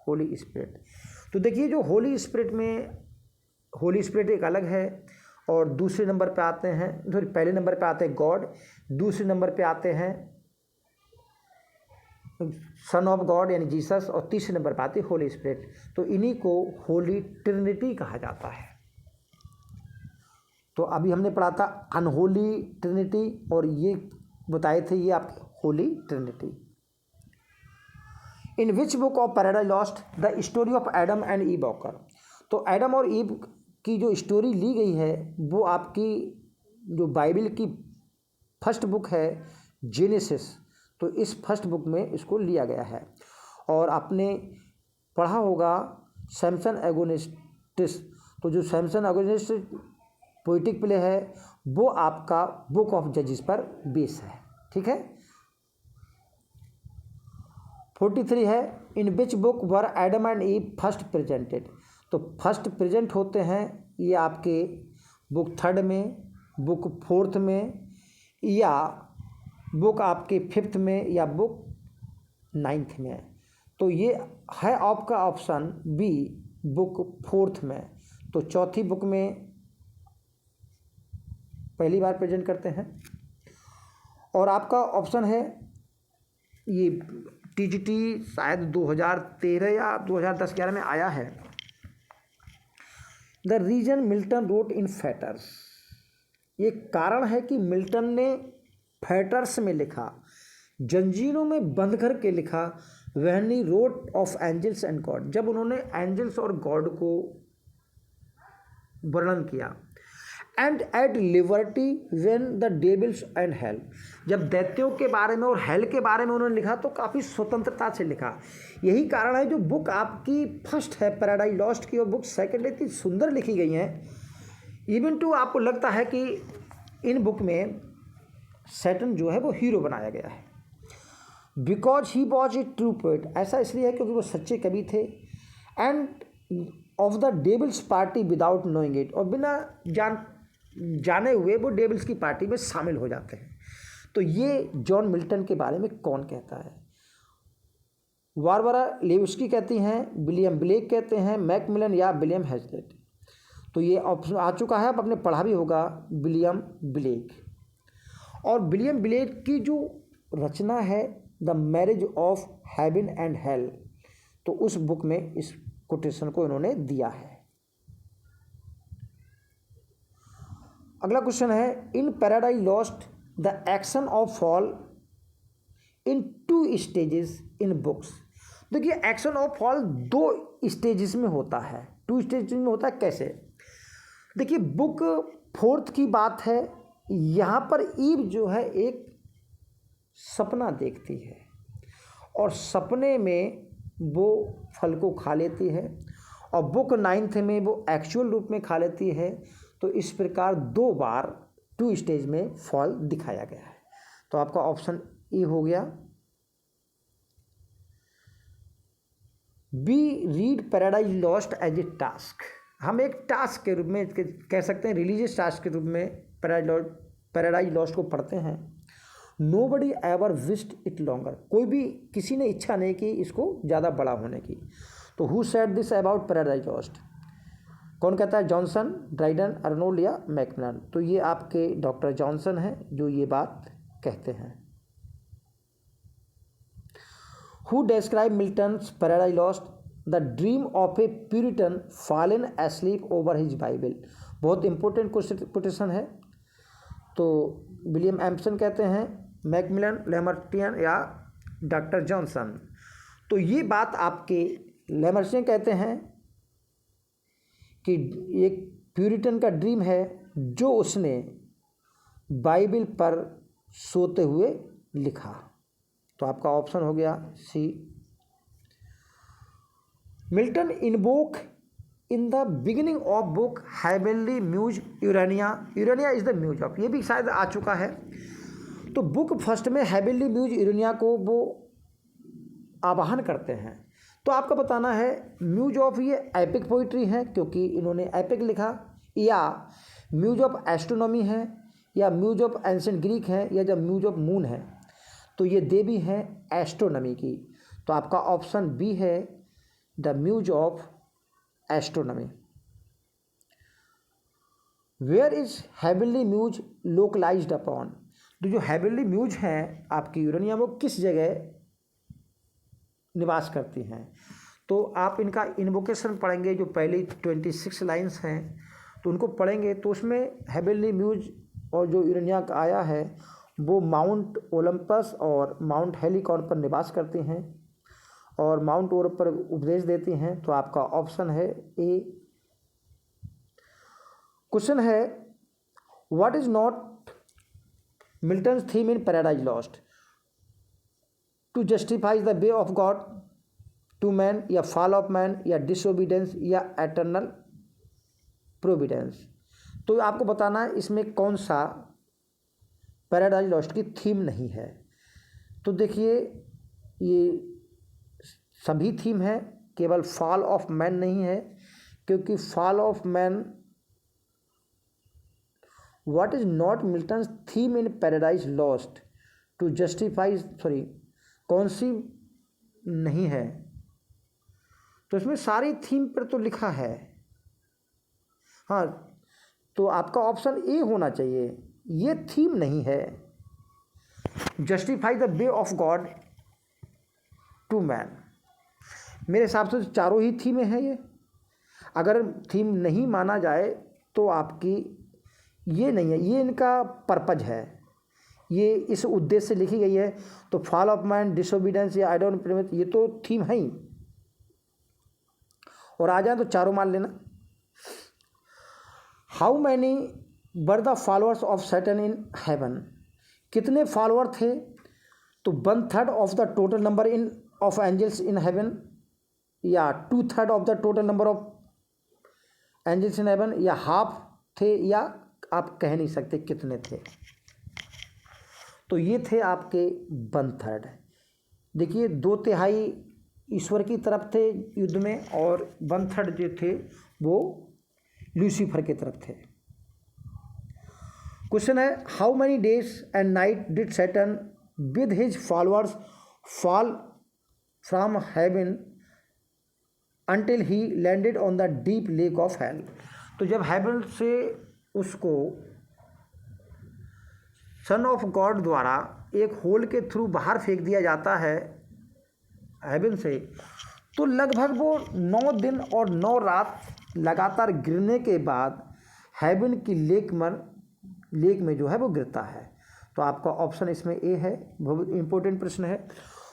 होली स्पिरिट। तो देखिए, जो होली स्पिरिट में, होली स्पिरिट एक अलग है, और दूसरे नंबर पे आते हैं, सॉरी पहले नंबर पे आते हैं गॉड, दूसरे नंबर पे आते हैं सन ऑफ गॉड यानी जीसस, और तीसरे नंबर पे आती है होली स्पिरिट। तो इन्हीं को होली ट्रिनिटी कहा जाता है। तो अभी हमने पढ़ा था अनहोली ट्रिनिटी, और ये बताए थे ये आपकी Holi Trinity. In which book of paradise Lost the story of Adam and ewe occur. तो एडम और ईव की जो स्टोरी ली गई है, वो आपकी जो बाइबल की फर्स्ट बुक है जेनेसिस, तो इस फर्स्ट बुक में इसको लिया गया है। और आपने पढ़ा होगा सैमसन एगोनिस्टिस। तो जो सैमसन एगोनिस्टिस पोइटिक प्ले है, वो आपका बुक ऑफ जजेस पर बेस है, ठीक है। 43 है, in which book were Adam and Eve first presented. तो फर्स्ट प्रेजेंट होते हैं ये आपके बुक 3 में, बुक 4 में, या बुक आपके 5th में, या बुक 9th में। तो ये है आपका ऑप्शन बी, बुक 4th में। तो चौथी बुक में पहली बार प्रेजेंट करते हैं। और आपका ऑप्शन है ये टीजीटी शायद 2013 या 2010-11 में आया है, the reason Milton wrote in fetters. ये कारण है कि मिल्टन ने फैटर्स में लिखा। जंजीरों में बंद करके लिखा when he wrote of angels and God, जब उन्होंने एंजल्स और गॉड को वर्णन किया। And at liberty when the devils and hell, जब दैत्यों के बारे में और हेल के बारे में उन्होंने लिखा तो काफ़ी स्वतंत्रता से लिखा। यही कारण है जो बुक आपकी फर्स्ट है पैराडाइज लॉस्ट की और बुक सेकंड है, इतनी सुंदर लिखी गई हैं। इवन टू आपको लगता है कि इन बुक में सैटर्न जो है वो हीरो बनाया गया है। Because he was a true poet, ऐसा इसलिए है क्योंकि वो सच्चे कवि थे। And of the devil's party without knowing it, और बिना जाने हुए वो डेविल्स की पार्टी में शामिल हो जाते हैं। तो ये जॉन मिल्टन के बारे में कौन कहता है? बारबरा लेविस्की कहती हैं, विलियम ब्लेक कहते हैं, मैकमिलन या विलियम हैजलिट। तो ये ऑप्शन आ चुका है, आप आपने पढ़ा भी होगा, विलियम ब्लेक। और विलियम ब्लेक की जो रचना है the marriage of heaven and hell, तो उस बुक में इस कोटेशन को इन्होंने दिया है। अगला क्वेश्चन है, in Paradise Lost the action of fall in 2 stages in books. देखिए एक्शन ऑफ फॉल 2 स्टेजेस में होता है। 2 स्टेजेस में होता है कैसे? देखिए बुक 4 की बात है, यहाँ पर ईव जो है एक सपना देखती है और सपने में वो फल को खा लेती है, और बुक 9 में वो एक्चुअल रूप में खा लेती है। तो इस प्रकार 2 बार 2 स्टेज में फॉल दिखाया गया है। तो आपका ऑप्शन ए हो गया। B read Paradise Lost as a task, हम एक टास्क के रूप में कह सकते हैं, रिलीजियस टास्क के रूप में पैराडाइज लॉस्ट को पढ़ते हैं। Nobody ever wished it longer, कोई भी किसी ने इच्छा नहीं की इसको ज़्यादा बड़ा होने की। तो who said this about paradise lost, कौन कहता है? जॉनसन, ड्राइडन, अर्नोल्ड या मैकमिलन। तो ये आपके डॉक्टर जॉनसन हैं जो ये बात कहते हैं। Who describe Milton's paradise Lost, the dream of A Puritan fallen asleep over his Bible. बहुत इंपॉर्टेंट कोटेशन है। तो विलियम एम्पसन कहते हैं, मैकमिलन, लैमर्टियन या डॉक्टर जॉनसन। तो ये बात आपके लैमर्टियन कहते हैं कि एक प्यूरिटन का ड्रीम है जो उसने बाइबल पर सोते हुए लिखा। तो आपका ऑप्शन हो गया C. Milton invoke in the beginning of book heavenly muse Urania, Urania is the muse of, ये भी शायद आ चुका है। तो बुक फर्स्ट में हेवनली म्यूज यूरेनिया को वो आवाहन करते हैं। तो आपका बताना है म्यूज ऑफ ये एपिक पोइट्री है क्योंकि इन्होंने एपिक लिखा, या म्यूज ऑफ एस्ट्रोनॉमी है, या म्यूज ऑफ एंशिएंट ग्रीक है, या जब म्यूज ऑफ मून है। तो ये देवी है एस्ट्रोनॉमी की। तो आपका ऑप्शन बी है the muse of astronomy. Where is heavenly muse localised upon, तो जो हेवनली म्यूज हैं आपकी यूरेनिया वो किस जगह निवास करती हैं? तो आप इनका इन्वोकेशन पढ़ेंगे, जो पहली 26 लाइन्स हैं तो उनको पढ़ेंगे। तो उसमें हेवनली म्यूज और जो यूरेनिया का आया है वो माउंट ओलंपस और माउंट हेलिकॉन पर निवास करती हैं और माउंट ओर पर उपदेश देती हैं। तो आपका ऑप्शन है ए। क्वेश्चन है, what is not Milton's theme in Paradise Lost, to justify the way of God to man, या फॉल ऑफ मैन, या डिसोबीडेंस, या एटर्नल प्रोविडेंस। तो आपको बताना है इसमें कौन सा पैराडाइज लॉस्ट की थीम नहीं है। तो देखिए ये सभी थीम है, केवल फॉल ऑफ मैन नहीं है, क्योंकि fall of man, what is not Milton's theme in Paradise Lost to justify, sorry कौन सी नहीं है? तो इसमें सारी थीम पर तो लिखा है। हाँ, तो आपका ऑप्शन ए होना चाहिए, ये थीम नहीं है। Justify the way of God to man, मेरे हिसाब से चारों ही थीमें हैं ये। अगर थीम नहीं माना जाए तो आपकी ये नहीं है, ये इनका पर्पज है, ये इस उद्देश्य से लिखी गई है। तो फॉल ऑफ मैन, डिसोबीडियंस या आइडोंट, ये तो थीम है ही। और आ जाए तो चारों मान लेना। How many were the followers of Satan in heaven, कितने फॉलोअर थे? तो 1/3 of the total number in of angels in heaven, या 2/3 of the total number of angels in heaven, या हाफ थे, या आप कह नहीं सकते कितने थे। तो ये थे आपके 1/3। देखिए 2/3 ईश्वर की तरफ थे युद्ध में, और 1/3 जो थे वो लूसीफर की तरफ थे। क्वेश्चन है, how many days and night did Saturn with his followers fall from heaven until he landed on the deep lake of hell. तो जब हेवन से उसको सन ऑफ गॉड द्वारा एक होल के थ्रू बाहर फेंक दिया जाता है हेवन से, तो लगभग वो 9 दिन और 9 रात लगातार गिरने के बाद हेवन की लेक में जो है वो गिरता है। तो आपका ऑप्शन इसमें ए है। बहुत इंपॉर्टेंट प्रश्न है,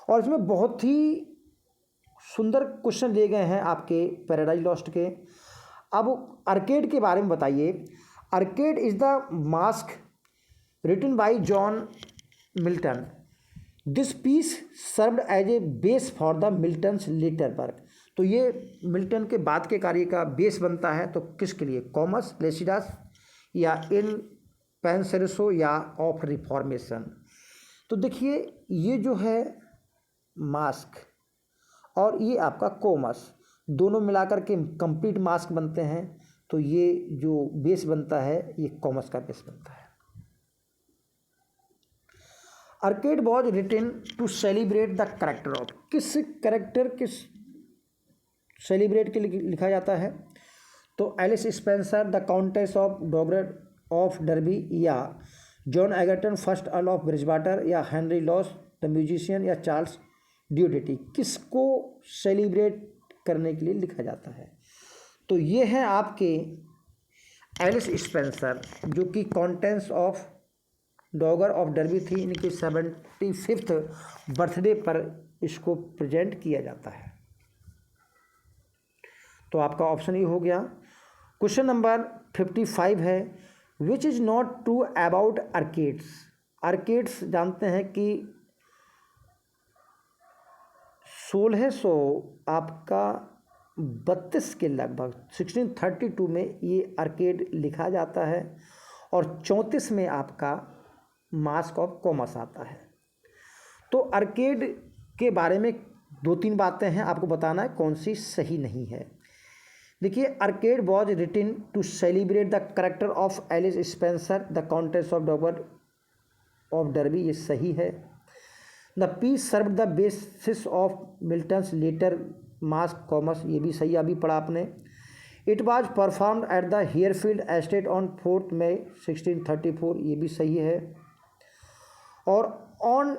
और इसमें बहुत ही सुंदर क्वेश्चन दिए गए हैं आपके पैराडाइज लॉस्ट के। अब आर्केड के बारे में बताइए। Arcades is the masque written by John Milton. This piece served as a base for the Milton's later work. तो ये मिल्टन के बाद के कार्य का बेस बनता है। तो किसके लिए? कॉमस, लेसिडास, या इन पेंसेरसो, या ऑफ रिफॉर्मेशन। तो देखिए ये जो है मास्क और ये आपका कोमस, दोनों मिलाकर के कंप्लीट मास्क बनते हैं। तो ये जो बेस बनता है ये कॉमस का बेस बनता है। Arcades was written to celebrate the character of, किस कैरेक्टर किस सेलिब्रेट के लिए लिखा जाता है? तो Alice Spencer, the countess of dowager of Derby, या John Egerton first earl of Bridgewater, या हेनरी लॉस द म्यूजिशियन, या चार्ल्स ड्यूडेटी। किसको सेलिब्रेट करने के लिए लिखा जाता है? तो ये हैं आपके एलिस स्पेंसर, जो कि countess of dowager of derby थी। इनकी 75th बर्थडे पर इसको प्रेजेंट किया जाता है। तो आपका ऑप्शन ये हो गया। क्वेश्चन नंबर 55 है, which is not true about arcades. Arcades जानते हैं कि 1600 आपका 32 के लगभग 1632 में ये आर्केड लिखा जाता है, और 34 में आपका मास्क ऑफ कॉमस आता है। तो आर्केड के बारे में 2-3 बातें हैं, आपको बताना है कौन सी सही नहीं है। देखिए, Arcades was written to celebrate the character of Alice Spencer, the countess of dowager of Derby, ये सही है। The piece serve the basis of Milton's later masque Comus, ये भी सही, अभी पढ़ा आपने। It was performed at the Harefield estate on 4 May 1634, ये भी सही है। और on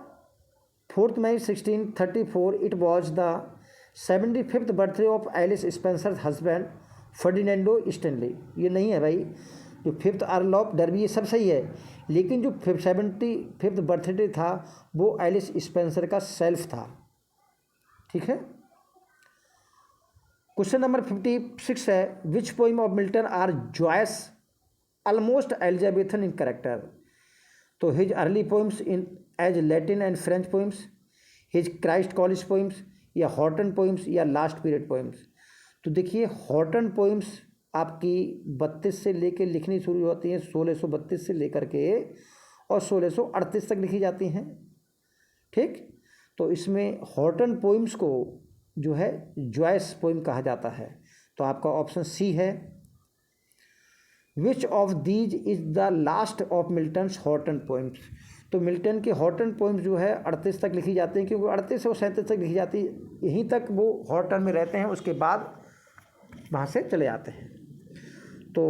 4 May 1634 it was the 75th birthday of Alice Spencer husband Ferdinando Stanley, ये नहीं है भाई। जो 5th अर्ल ऑफ डर्बी ये सब सही है, लेकिन जो 75th बर्थडे था वो एलिस स्पेंसर का सेल्फ था। ठीक है। क्वेश्चन नंबर 56 है, which poem of Milton are joys almost Elizabethan in character. तो his early poems in as Latin and French poems, his Christ College poems, या हॉटन पोइम्स, या लास्ट पीरियड पोइम्स। तो देखिए Horton poems आपकी 32 से लेकर लिखनी शुरू होती हैं, 1632 से लेकर के और 1638 तक लिखी जाती हैं। ठीक, तो इसमें हॉटन पोइम्स को जो है जॉयस पोइम कहा जाता है। तो आपका ऑप्शन सी है। Which of these is the last of Milton's Horton poems. तो मिल्टन के हॉटन पोइम्स जो है 38 तक लिखी जाती हैं, क्योंकि 38 से 37 तक लिखी जाती है, यहीं तक वो हॉटन में रहते हैं, उसके बाद वहाँ से चले जाते हैं। तो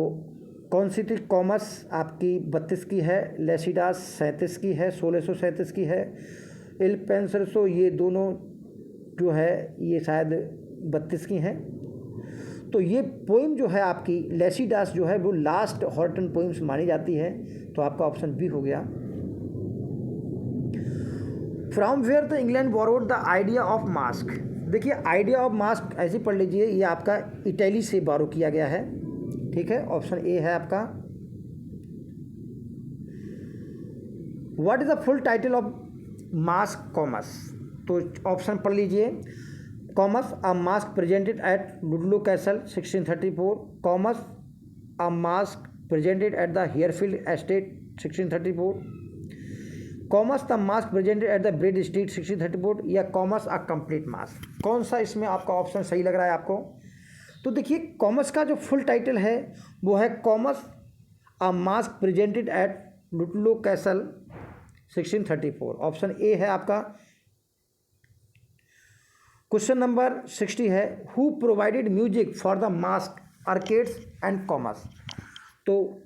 कौन सी थी? कॉमस आपकी 32 की है, लेसिडास 37 की है, 1637 की है, इल पेंसरसो ये दोनों जो है ये शायद 32 की हैं। तो ये पोइम जो है आपकी लेसिडास जो है वो लास्ट हॉटन पोइम्स मानी जाती है। तो आपका ऑप्शन बी हो गया। From where the England borrowed the idea of masque. देखिए आइडिया ऑफ मास्क ऐसे पढ़ लीजिए, ये आपका इटली से बोरो किया गया है, ठीक है। ऑप्शन ए है आपका। What is the full title of masque Comus? तो ऑप्शन पढ़ लीजिए। Comus a masque presented at Ludlow Castle 1634, Comus a masque presented at the Harefield estate 1634, Comus the masque presented at the Bread Street 1634, या commerce a complete mask. कौन सा इसमें आपका option सही लग रहा है आपको? तो देखिए कॉमर्स का जो फुल टाइटल है वो है Comus a masque presented at Ludlow Castle 1634। Option A है आपका। क्वेश्चन नंबर 60 है, who provided music for the masque Arcades and Comus? तो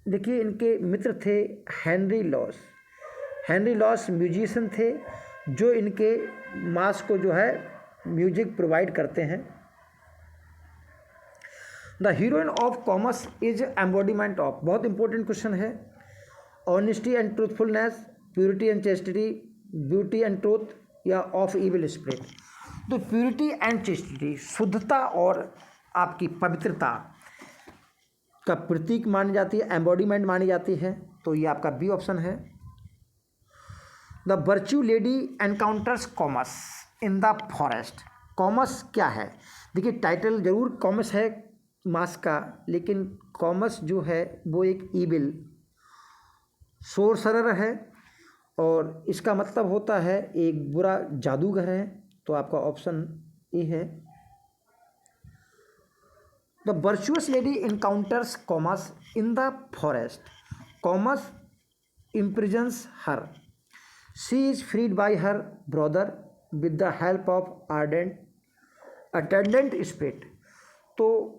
देखिए इनके मित्र थे Henry Lawes. Henry Lawes musician थे जो इनके मास्क को जो है म्यूजिक प्रोवाइड करते हैं। The heroine of commerce is embodiment of, बहुत इंपॉर्टेंट क्वेश्चन है, honesty and truthfulness, purity and chastity, beauty and truth, या ऑफ इविल स्पिरिट। तो प्योरिटी एंड चेस्टिटी, शुद्धता और आपकी पवित्रता का प्रतीक मानी जाती है, एम्बॉडीमेंट मानी जाती है, तो ये आपका बी ऑप्शन है। The virtue lady encounters commerce in the forest. Commerce क्या है? देखिए टाइटल जरूर कॉमर्स है मास्क का, लेकिन कॉमर्स जो है वो एक ईविल सोरसरर है, और इसका मतलब होता है एक बुरा जादूगर है। तो आपका ऑप्शन ए है। The virtuous lady encounters commerce in the forest, commerce imprisons her, she is freed by her brother with the help of attendant spirit। तो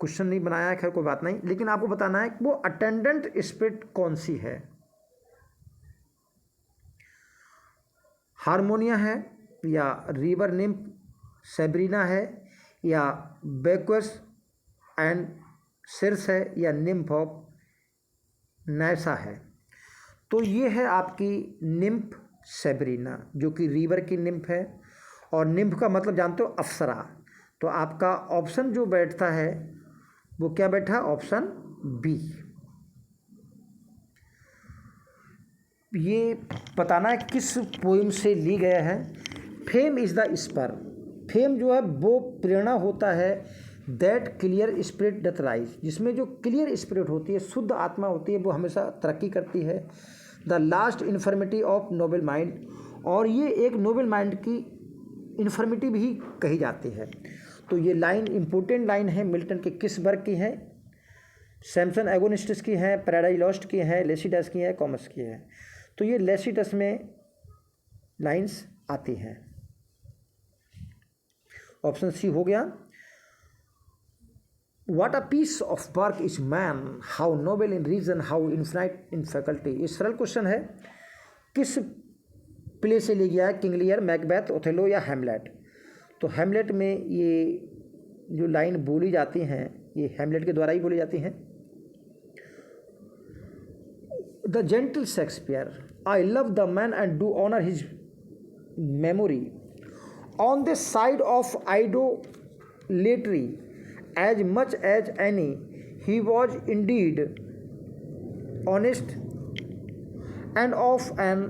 क्वेश्चन नहीं बनाया है, खैर कोई बात नहीं, लेकिन आपको बताना है कि वो अटेंडेंट स्पिरिट कौन सी है। हारमोनिया है, या रिवर निम्फ सेब्रीना है, या बैक्वस एंड सिर्स है, या निम्फ ऑफ नैसा है। तो ये है आपकी निम्फ सेब्रीना, जो कि रिवर की निम्फ है, और निम्फ का मतलब जानते हो अप्सरा। तो आपका ऑप्शन जो बैठता है वो क्या बैठा? Option B. ये बताना है किस पोइम से ली गया है। Fame is the spur, fame जो है वो प्रेरणा होता है, that clear spirit doth raise, जिसमें जो क्लियर स्पिरिट होती है, शुद्ध आत्मा होती है, वो हमेशा तरक्की करती है। The last infirmity of noble mind, और ये एक नोबल माइंड की इन्फर्मिटी भी कही जाती है। तो ये लाइन इंपॉर्टेंट लाइन है, मिल्टन के किस वर्क की है? सैमसन एगोनिस्टिस की है, पैराडाइज लॉस्ट की है, लेसिडस की है, कॉमर्स की है। तो ये लेसिडस में लाइंस आती हैं। ऑप्शन सी हो गया। What a piece of work is man, how noble in reason, how infinite in faculty। ये सरल क्वेश्चन है, किस प्ले से ले गया है? किंग लियर, मैकबेथ, ओथेलो, या हेमलेट? तो हेमलेट में ये जो लाइन बोली जाती हैं ये हेमलेट के द्वारा ही बोली जाती हैं। The gentle Shakespeare, I love the man and do honour his memory on the side of idolatry as much as any, he was indeed honest and of an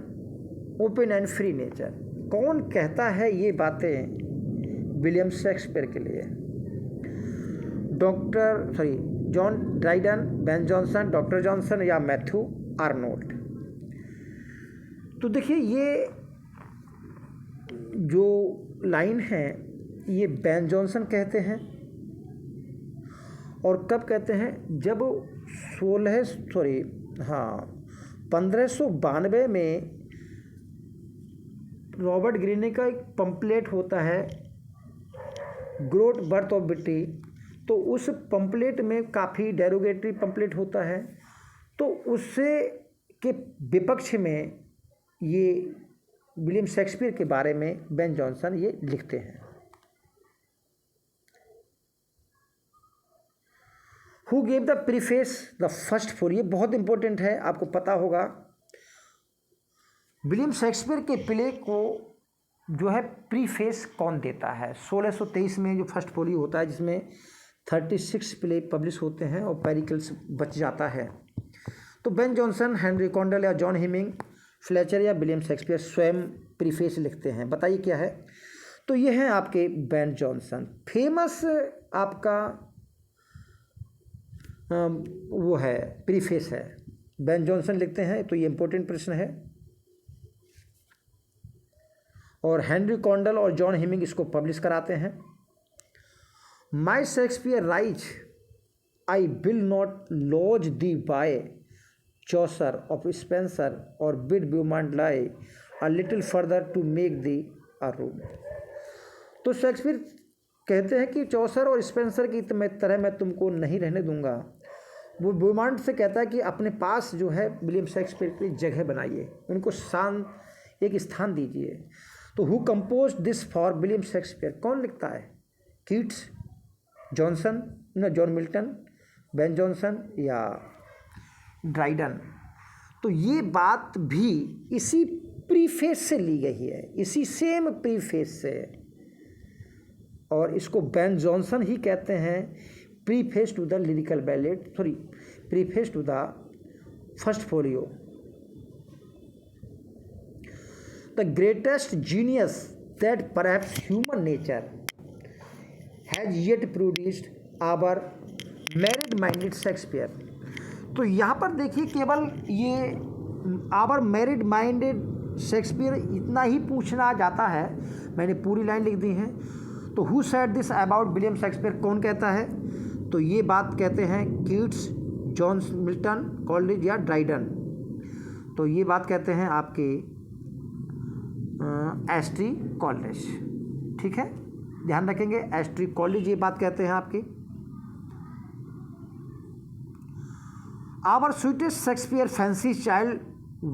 open and free nature। कौन कहता है ये बातें William Shakespeare के लिए? John Dryden, Ben Jonson, doctor Johnson, या Matthew Arnold? तो देखिए ये जो लाइन है ये बेन जॉनसन कहते हैं, और कब कहते हैं? जब 1592 में रॉबर्ट ग्रीने का एक पंपलेट होता है ग्रोथ बर्थ ऑफ ब्रिटी। तो उस पंपलेट में काफ़ी डेरोगेटरी पंपलेट होता है, तो उससे के विपक्ष में ये विलियम शेक्सपियर के बारे में बेन जॉनसन ये लिखते हैं। Who gave the preface the first four, ये बहुत इंपॉर्टेंट है, आपको पता होगा। विलियम शेक्सपियर के प्ले को जो है प्रीफेस कौन देता है? 1623 में जो फर्स्ट फोलियो होता है जिसमें 36 प्ले पब्लिश होते हैं और पेरिकल्स बच जाता है। तो बेन जॉनसन, हेनरी कॉन्डल या जॉन हेमिंग, फ्लेचर या विलियम शेक्सपियर स्वयं प्रीफेस लिखते हैं। बताइए क्या है? तो ये हैं आपके बेन जॉनसन। फेमस आपका वो है प्रीफेस है, बेन जॉनसन लिखते हैं। तो ये इंपॉर्टेंट प्रश्न है। और हेनरी कॉन्डल और जॉन हेमिंग इसको पब्लिश कराते हैं। My Shakespeare rise I will not lodge thee by Chaucer of Spenser or bid Beaumont lie a little further to make thee a room. तो शेक्सपियर कहते हैं कि चौसर और स्पेंसर की तरह मैं तुमको नहीं रहने दूंगा। वो ब्यूमॉन्ट से कहता है कि अपने पास जो है विलियम शेक्सपियर की जगह बनाइए, उनको शांत एक स्थान दीजिए। तो who compose this for William Shakespeare? कौन लिखता है? कीट्स, जॉनसन न जॉन मिल्टन, बेन जॉनसन या ड्राइडन? तो ये बात भी इसी प्रीफेस से ली गई है, इसी सेम प्रीफेस से। और इसको बेन जॉनसन ही कहते हैं preface to the lyrical ballad, preface to the first folio. The greatest genius that perhaps human nature has yet produced our married-minded Shakespeare। तो यहाँ पर देखिए केवल ये our married-minded Shakespeare इतना ही पूछना जाता है। मैंने पूरी लाइन लिख दी है। तो who said this about William Shakespeare? कौन कहता है? तो ये बात कहते हैं कीट्स, जॉन मिल्टन, कॉलेरिज या ड्राइडन। तो ये बात कहते हैं आपके एस्ट्री कॉलेज। ठीक है, ध्यान रखेंगे, एस्ट्री कॉलेज ये बात कहते हैं आपकी। Our sweetest Shakespeare fancy child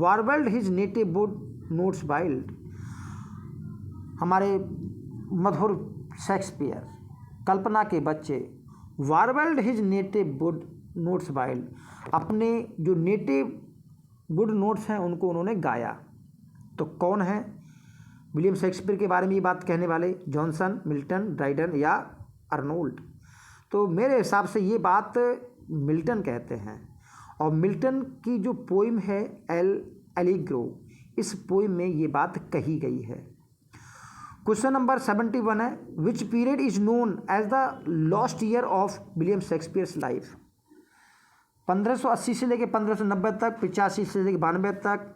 warbled his native wood notes wild. हमारे मधुर शेक्सपियर, कल्पना के बच्चे, warbled his native wood notes wild, अपने जो नेटिव वुड नोट्स हैं उनको उन्होंने गाया। तो कौन है विलियम शेक्सपियर के बारे में ये बात कहने वाले? जॉनसन, मिल्टन, ड्राइडन या अर्नोल्ड? तो मेरे हिसाब से ये बात मिल्टन कहते हैं। और मिल्टन की जो पोइम है एल एलिग्रो, इस पोइम में ये बात कही गई है। क्वेश्चन नंबर 71 है, which period is known as the lost year of William Shakespeare's life? 1580 से लेकर 1590 तक, 85 से लेकर 92 तक,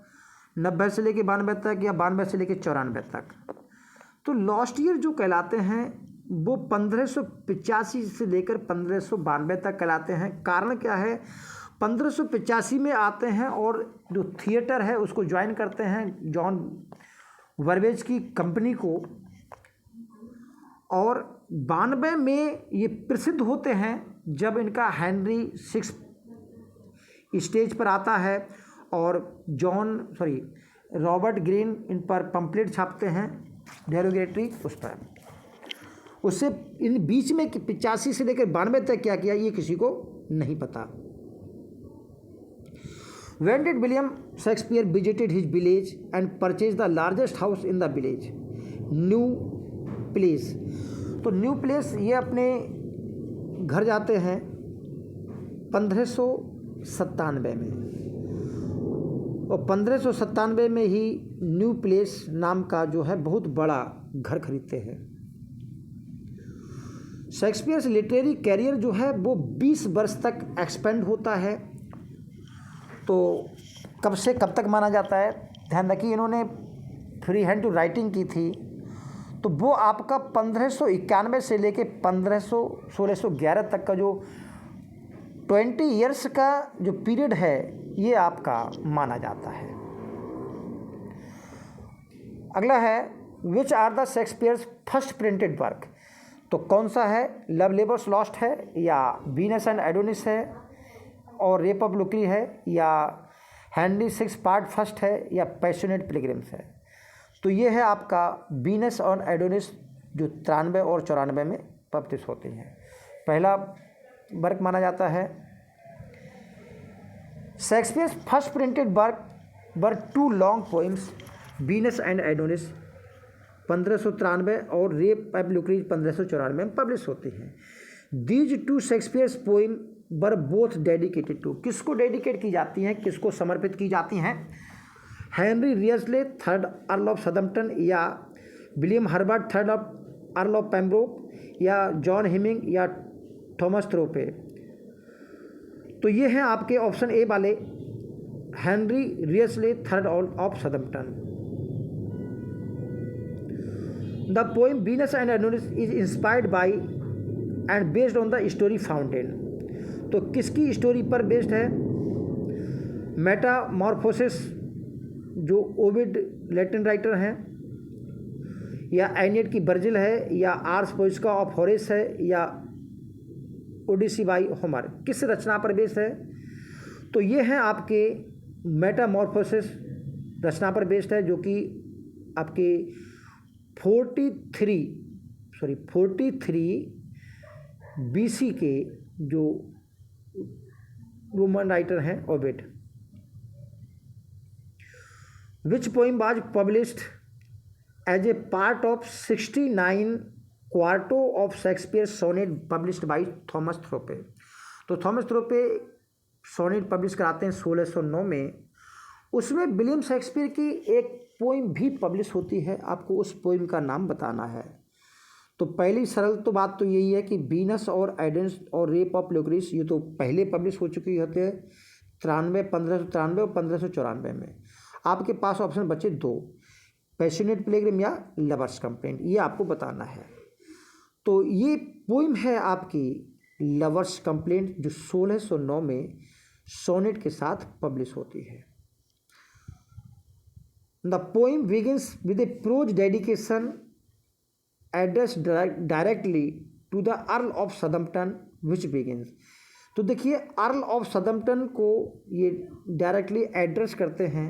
90 से लेकर 92 तक या 92 से लेकर 94 तक। तो लॉस्ट ईयर जो कहलाते हैं वो 1585 से लेकर 1592 तक कहलाते हैं। कारण क्या है? 1585 में आते हैं और जो थिएटर है उसको ज्वाइन करते हैं जॉन वर्वेज की कंपनी को, और 92 में ये प्रसिद्ध होते हैं जब इनका हेनरी 6 स्टेज पर आता है और रॉबर्ट ग्रीन इन पर पंपलेट छापते हैं डेरोगेटरी उस पर। उससे इन बीच में 85 से लेकर 92 तक क्या किया ये किसी को नहीं पता। When did William Shakespeare visited his village and purchased the largest house in the village? New place. तो न्यू प्लेस ये अपने घर जाते हैं 1597 में, और 1597 में ही न्यू प्लेस नाम का जो है बहुत बड़ा घर खरीदते हैं। शेक्सपियर लिटरेरी कैरियर जो है वो 20 वर्ष तक एक्सपेंड होता है। तो कब से कब तक माना जाता है? ध्यान रखिए, इन्होंने फ्री हैंड टू राइटिंग की थी, तो वो आपका 1591 से लेके 1611 तक का जो 20 ईयर्स का जो पीरियड है ये आपका माना जाता है। अगला है, which are the Shakespeare's first printed work? तो कौन सा है? लव लेबर्स लॉस्ट है, या वीनस एंड एडोनिस है, और रेप ऑफ लुक्री है, या हेनरी 6 पार्ट फर्स्ट है, या पैशनेट पिलग्रिम्स है? तो ये है आपका वीनस और एडोनिस जो 93 और 94 में पब्लिश होती हैं। पहला वर्क माना जाता है। Shakespeare first printed work were two long poems, Venus and Adonis 1593 और रेप ऑफ लुक्रीज 1594 में पब्लिश होती हैं। These two Shakespeare's poem were both dedicated to, किसको डेडिकेट की जाती हैं, किसको समर्पित की जाती हैं? Henry Wriothesley third earl of Southampton, या William Herbert third of earl of Pembroke, या जॉन हेमिंग, या थॉमस थ्रोपे। तो ये हैं आपके ऑप्शन ए वाले, Henry Wriothesley third earl of Southampton. The poem Venus and Adonis is inspired by and based on the story fountain. तो किसकी story पर बेस्ड है? मेटामॉर्फोसिस जो ओविड लैटिन राइटर हैं, या एनियड की वर्जिल है, या आर्स पोएटिका ऑफ होरेस है, या ओडिसी बाई होमर, किस रचना पर बेस्ड है? तो ये हैं आपके मेटामॉर्फोसिस रचना पर बेस्ड है, जो कि आपके 43 BC के जो रोमन राइटर हैं Ovid. Which poem was published as a part of 69 quarto of Shakespeare sonnet published by Thomas Thorpe. तो थॉमस थ्रोपे सोनेट पब्लिश कराते हैं 1609 में। उसमें विलियम शेक्सपियर की एक पोइम भी पब्लिश होती है, आपको उस पोइम का नाम बताना है। तो पहली सरल तो बात तो यही है कि वीनस और एडेंस और रेप ऑफ लुक्रीज ये तो पहले पब्लिश हो चुकी होते हैं 1593 और 1594 में। आपके पास ऑप्शन बचे दो, पैशनेट पिलग्रिम या लवर्स कंप्लेंट, ये आपको बताना है। तो ये पोइम है आपकी लवर्स कंप्लेंट, जो 1609 में सोनेट के साथ पब्लिश होती है। The poem begins with a prose dedication address directly to the earl of Southampton which begins. तो देखिए, अर्ल ऑफ सदम्पटन को ये डायरेक्टली एड्रेस करते हैं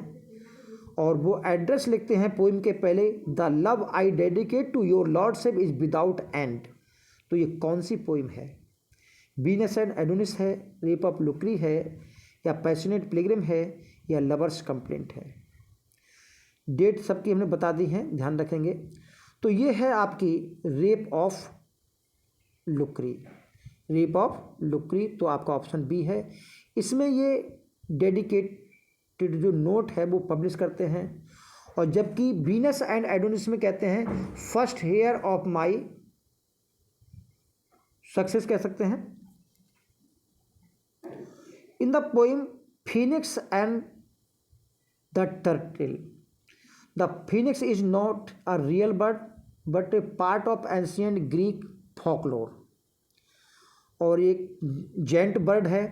और वो एड्रेस लिखते हैं पोइम के पहले, the love I dedicate to your lordship is without end. तो ये कौन सी पोइम है? वीनस एंड एडोनिस है, रेप ऑफ लुक्री है, या पैशनेट पिलग्रिम है, या लवर्स कंप्लेंट है? डेट सबकी हमने बता दी है, ध्यान रखेंगे। तो ये है आपकी रेप ऑफ लुक्री, रेप ऑफ लुक्री। तो आपका ऑप्शन बी है। इसमें ये डेडिकेटेड जो नोट है वो पब्लिश करते हैं, और जबकि वीनस एंड एडोनिस में कहते हैं first heir of my success कह सकते हैं। In the poem Phoenix and the Turtle, the Phoenix is not a real bird but a part of ancient Greek folklore, और एक जेंट बर्ड है।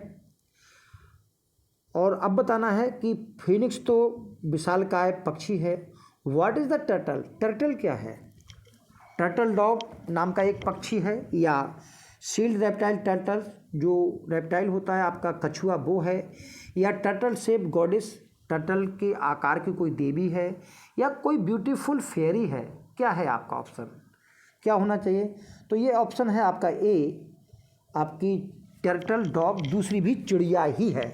और अब बताना है कि फीनिक्स तो विशालकाय पक्षी है। What is the turtle? Turtle क्या है? टर्टल डॉव नाम का एक पक्षी है, या सील्ड रेप्टाइल टर्टल जो रेप्टाइल होता है आपका कछुआ वो है, या टर्टल शेप गॉडेस, टर्टल के आकार की कोई देवी है, या कोई ब्यूटीफुल फेयरी है? क्या है आपका ऑप्शन, क्या होना चाहिए? तो ये ऑप्शन है आपका ए, आपकी टर्टल डॉव दूसरी भी चिड़िया ही है।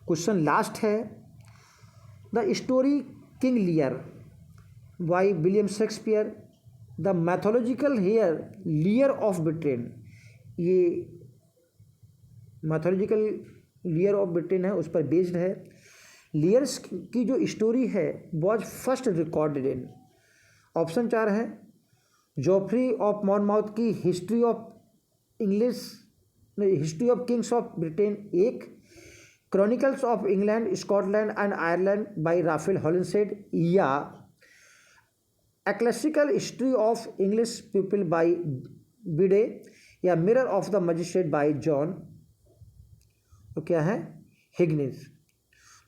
क्वेश्चन लास्ट है, the story King Lear by William Shakespeare, the mythological लियर of Britain. ये मैथोलॉजिकल लियर ऑफ ब्रिटेन है, उस पर बेस्ड है। लियर्स की जो स्टोरी है was first recorded in, option 4 है जॉफ्री ऑफ मॉनमाउथ की history of kings of Britain 1, Chronicles of England Scotland and Ireland by Raphael Holinshed, या ecclesiastical history of English people by Bede, या mirror of the magistrate by John, तो क्या है, हिगनिस।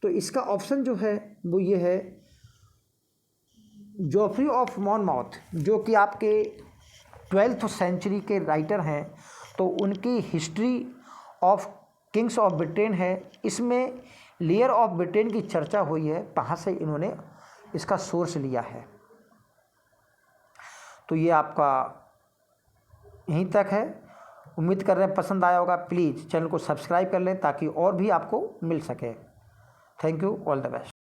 तो इसका option जो है वो ये है जॉफ्री ऑफ मॉनमाउथ, जो कि आपके 12th सेंचुरी के राइटर हैं। तो उनकी history of kings of Britain है, इसमें लेयर ऑफ ब्रिटेन की चर्चा हुई है, वहाँ से इन्होंने इसका सोर्स लिया है। तो ये आपका यहीं तक है। उम्मीद कर रहे हैं पसंद आया होगा। प्लीज़ चैनल को सब्सक्राइब कर लें ताकि और भी आपको मिल सके। Thank you, all the best.